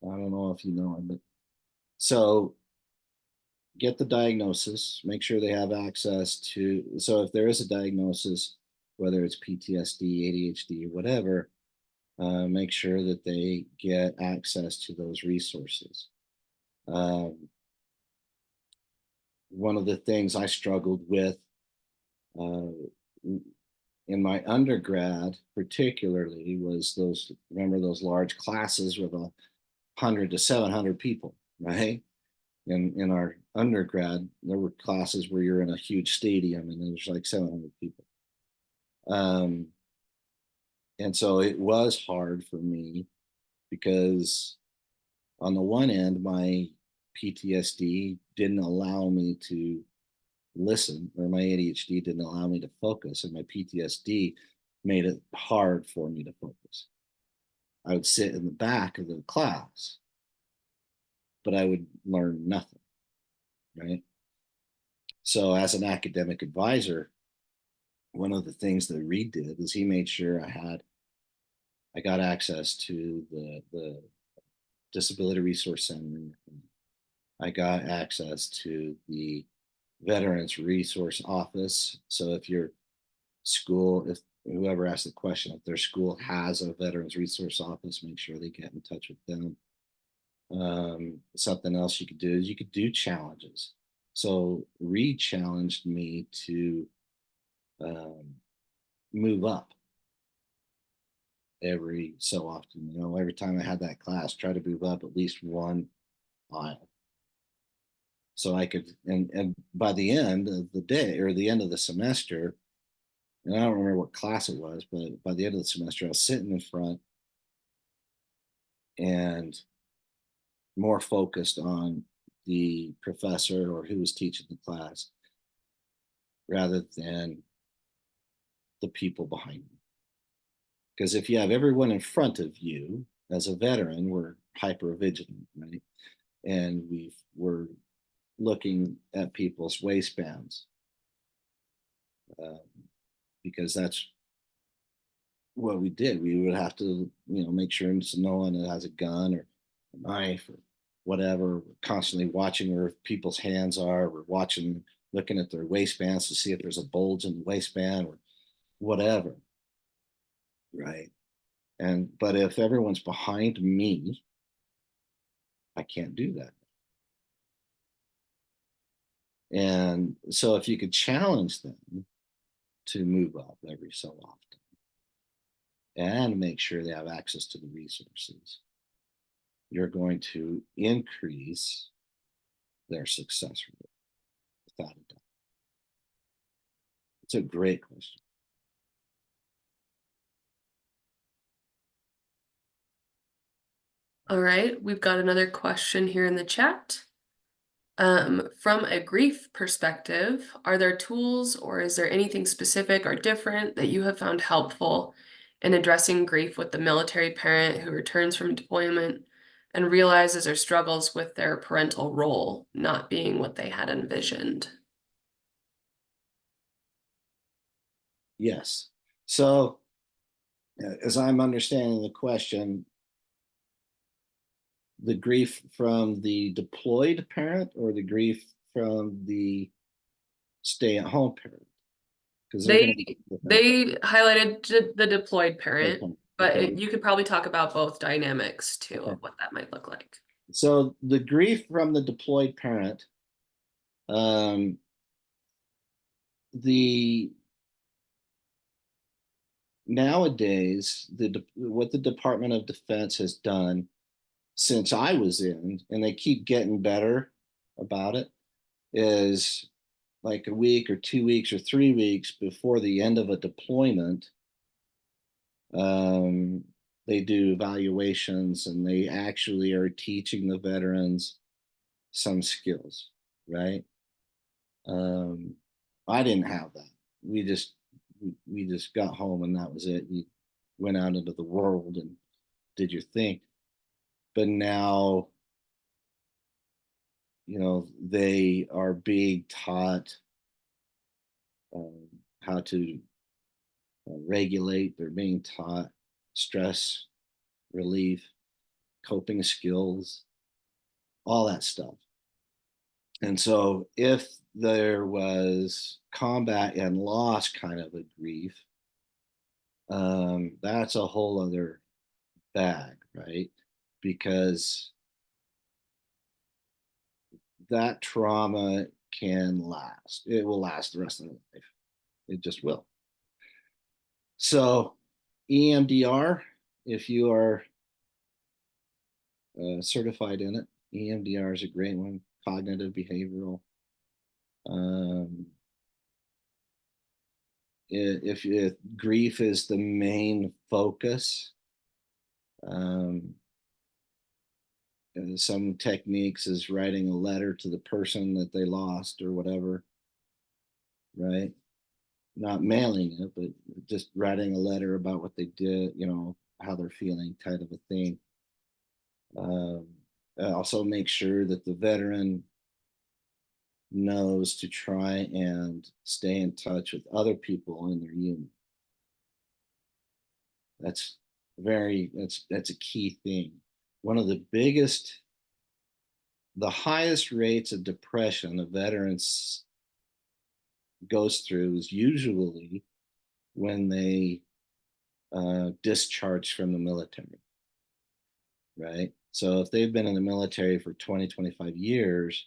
I don't know if you know him, but so get the diagnosis, make sure they have access to, so if there is a diagnosis, whether it's PTSD, ADHD, whatever, make sure that they get access to those resources. One of the things I struggled with in my undergrad, particularly, was remember those large classes with 100 to 700 people, right? In our undergrad, there were classes where you're in a huge stadium and there's like 700 people. And so it was hard for me because on the one end, my PTSD didn't allow me to listen, or my ADHD didn't allow me to focus, and my PTSD made it hard for me to focus. I would sit in the back of the class, but I would learn nothing, right? So as an academic advisor, one of the things that Reed did is he made sure I got access to the Disability Resource Center. I got access to the Veterans Resource Office. So if your school, if whoever asked the question, if their school has a Veterans Resource Office, make sure they get in touch with them. Something else you could do is you could do challenges. So Reed challenged me to move up every so often. Every time I had that class, try to move up at least one aisle. So I could, and by the end of the day or the end of the semester, and I don't remember what class it was, but by the end of the semester, I was sitting in front and more focused on the professor or who was teaching the class rather than the people behind me. Because if you have everyone in front of you as a veteran, we're hyper vigilant, right? And we're looking at people's waistbands because that's what we did. We would have to, make sure no one has a gun or a knife or whatever. We're constantly watching where people's hands are. We're watching, looking at their waistbands to see if there's a bulge in the waistband or whatever. Right. But if everyone's behind me, I can't do that. And so if you could challenge them to move up every so often and make sure they have access to the resources, you're going to increase their success rate without a doubt. It's a great question. All right, we've got another question here in the chat. From a grief perspective, are there tools or is there anything specific or different that you have found helpful in addressing grief with the military parent who returns from deployment and realizes or struggles with their parental role not being what they had envisioned? Yes. So, as I'm understanding the question, the grief from the deployed parent or the grief from the stay-at-home parent? Because they're going to be different. They highlighted the deployed parent, Okay, but okay. you could probably talk about both dynamics too Okay. of what that might look like. So the grief from the deployed parent, the nowadays what the Department of Defense has done since I was in, and they keep getting better about it, is like a week or 2 weeks or 3 weeks before the end of a deployment, um, they do evaluations and they actually are teaching the veterans some skills, right? I didn't have that. We just got home and that was it. You went out into the world and did your thing. But now, they are being taught how to regulate. They're being taught stress relief, coping skills, all that stuff. And so if there was combat and loss kind of a grief, that's a whole other bag, right? Because that trauma can last. It will last the rest of their life. It just will. So EMDR, if you are certified in it, EMDR is a great one. Cognitive behavioral. If grief is the main focus, some techniques is writing a letter to the person that they lost or whatever, right? Not mailing it, but just writing a letter about what they did, how they're feeling, kind of a thing. Also make sure that the veteran knows to try and stay in touch with other people in their unit. That's a key thing. One of the highest rates of depression of veterans goes through is usually when they discharge from the military, right? So if they've been in the military for 20, 25 years,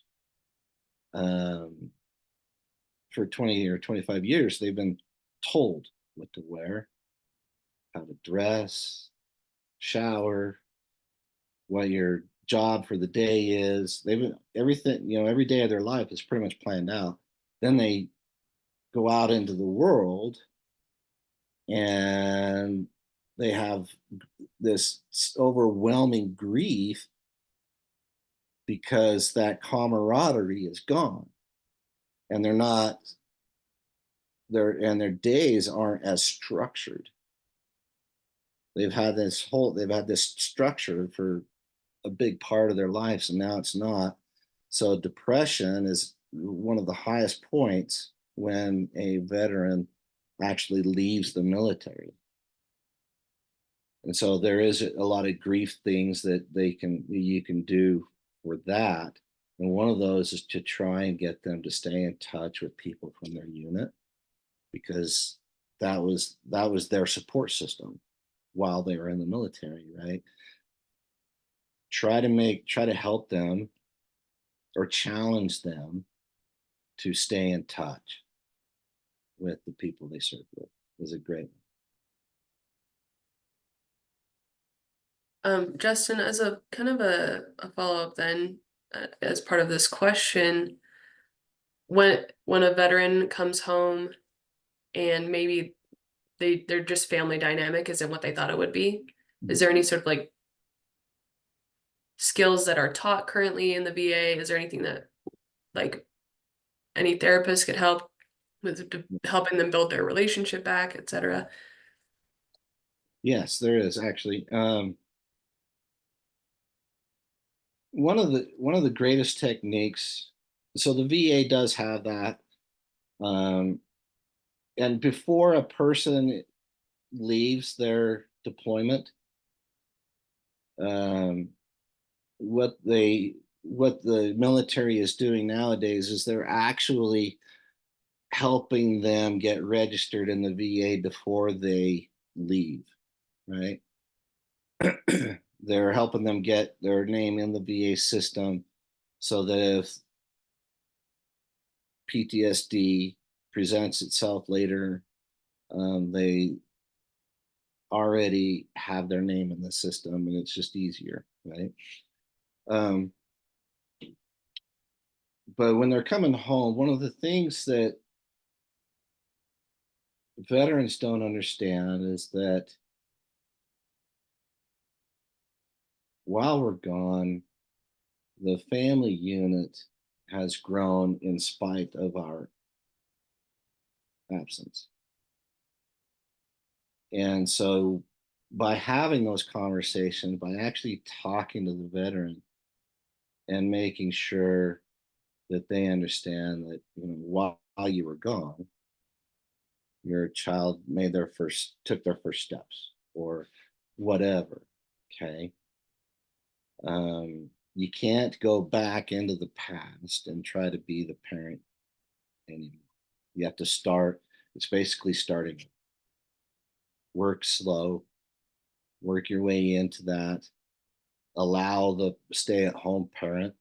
um, for 20 or 25 years, they've been told what to wear, how to dress, shower, what your job for the day is. They've been everything, every day of their life is pretty much planned out. Then they go out into the world and they have this overwhelming grief because that camaraderie is gone and their days aren't as structured. They've had this structure for a big part of their lives and now it's not. So depression is one of the highest points when a veteran actually leaves the military. And so there is a lot of grief things that you can do for that. And one of those is to try and get them to stay in touch with people from their unit, because that was their support system while they were in the military, right? Try to help them or challenge them to stay in touch with the people they serve with is a great one. Justin, as a kind of a follow-up then, as part of this question, when a veteran comes home and maybe they're just family dynamic isn't what they thought it would be, is there any sort of like skills that are taught currently in the VA? Is there anything that like any therapist could help with helping them build their relationship back, etc.? Yes, there is actually. One of the greatest techniques. So the VA does have that. Um, and before a person leaves their deployment, um, what the military is doing nowadays is they're actually helping them get registered in the VA before they leave, right? They're helping them get their name in the VA system so that if PTSD presents itself later, they already have their name in the system and it's just easier, right? Um, but when they're coming home, one of the things that veterans don't understand is that while we're gone, the family unit has grown in spite of our absence. And so by having those conversations, by actually talking to the veteran and making sure that they understand that, while you were gone, your child took their first steps or whatever. Okay. You can't go back into the past and try to be the parent anymore. You have to start. It's basically starting. Work slow, work your way into that. Allow the stay-at-home parent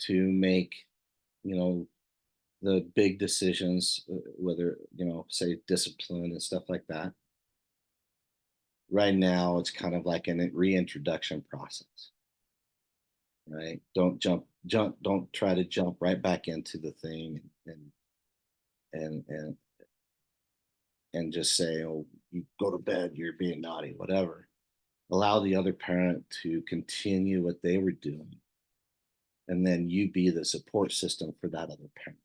to make, you know, the big decisions, whether, say discipline and stuff like that. Right now, it's kind of like a reintroduction process, right? Don't try to jump right back into the thing and and and just say, oh, you go to bed, you're being naughty, whatever. Allow the other parent to continue what they were doing, and then you be the support system for that other parent.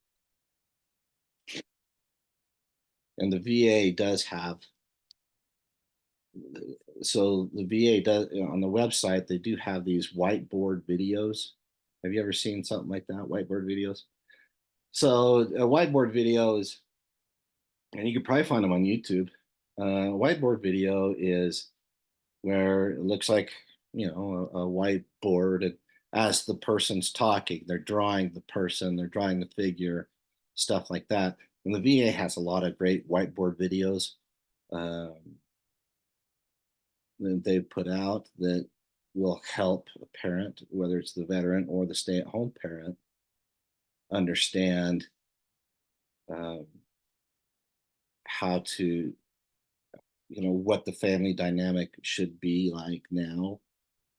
And the VA does have, so the VA does, on the website, they do have these whiteboard videos. Have you ever seen something like that, whiteboard videos? So a whiteboard video is, and you could probably find them on YouTube. Whiteboard video is where it looks like, a whiteboard, and as the person's talking, they're drawing the person, they're drawing the figure, stuff like that. And the VA has a lot of great whiteboard videos that they've put out that will help a parent, whether it's the veteran or the stay-at-home parent, understand how to, what the family dynamic should be like now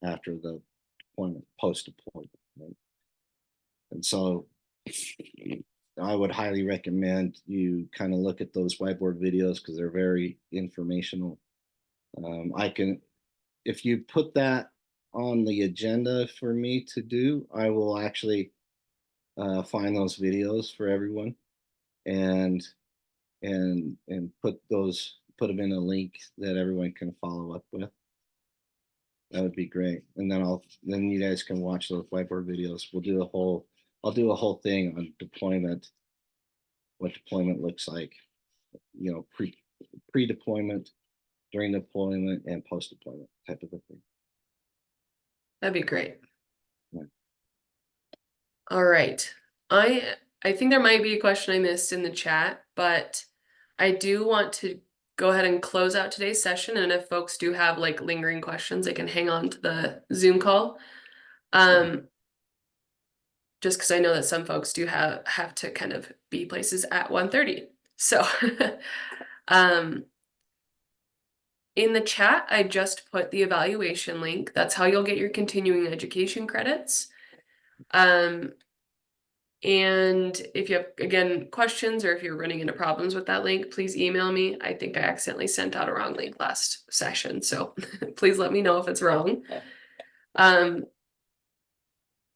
after the deployment, post-deployment, right? And so I would highly recommend you kind of look at those whiteboard videos because they're very informational. If you put that on the agenda for me to do, I will actually find those videos for everyone and put them in a link that everyone can follow up with. That would be great. And then you guys can watch those whiteboard videos. I'll do a whole thing on deployment, what deployment looks like, pre-deployment, during deployment, and post-deployment type of a thing. That'd be great. Yeah. All right. I think there might be a question I missed in the chat, but I do want to go ahead and close out today's session. And if folks do have like lingering questions, they can hang on to the Zoom call. Just because I know that some folks do have to kind of be places at 1:30. So in the chat, I just put the evaluation link. That's how you'll get your continuing education credits. And if you have, again, questions or if you're running into problems with that link, please email me. I think I accidentally sent out a wrong link last session, so please let me know if it's wrong.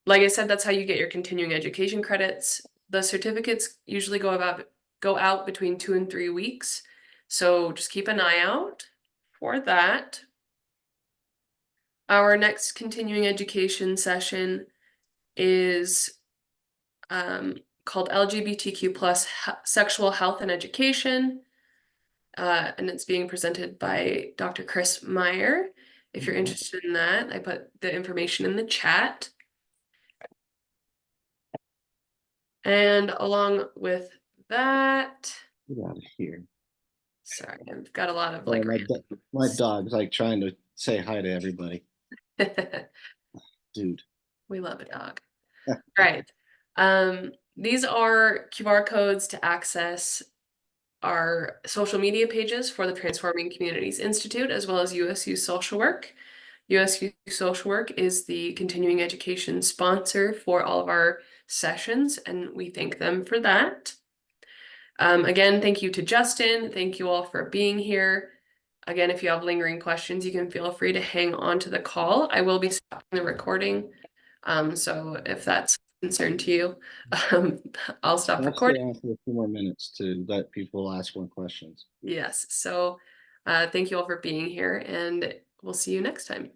Like I said, that's how you get your continuing education credits. The certificates usually go out between 2 and 3 weeks, so just keep an eye out for that. Our next continuing education session is called LGBTQ plus sexual health and education. And it's being presented by Dr. Chris Meyer. If you're interested in that, I put the information in the chat. And along with that, Get out of here. sorry, I've got a lot of my dog's like trying to say hi to everybody. Dude. We love a dog. All right. These are QR codes to access our social media pages for the Transforming Communities Institute, as well as USU Social Work. USU Social Work is the continuing education sponsor for all of our sessions, and we thank them for that. Again, thank you to Justin. Thank you all for being here. Again, if you have lingering questions, you can feel free to hang on to the call. I will be stopping the recording. So if that's a concern to you, I'll stop recording. I'll stay on for a few more minutes to let people ask more questions. Yes. So thank you all for being here, and we'll see you next time.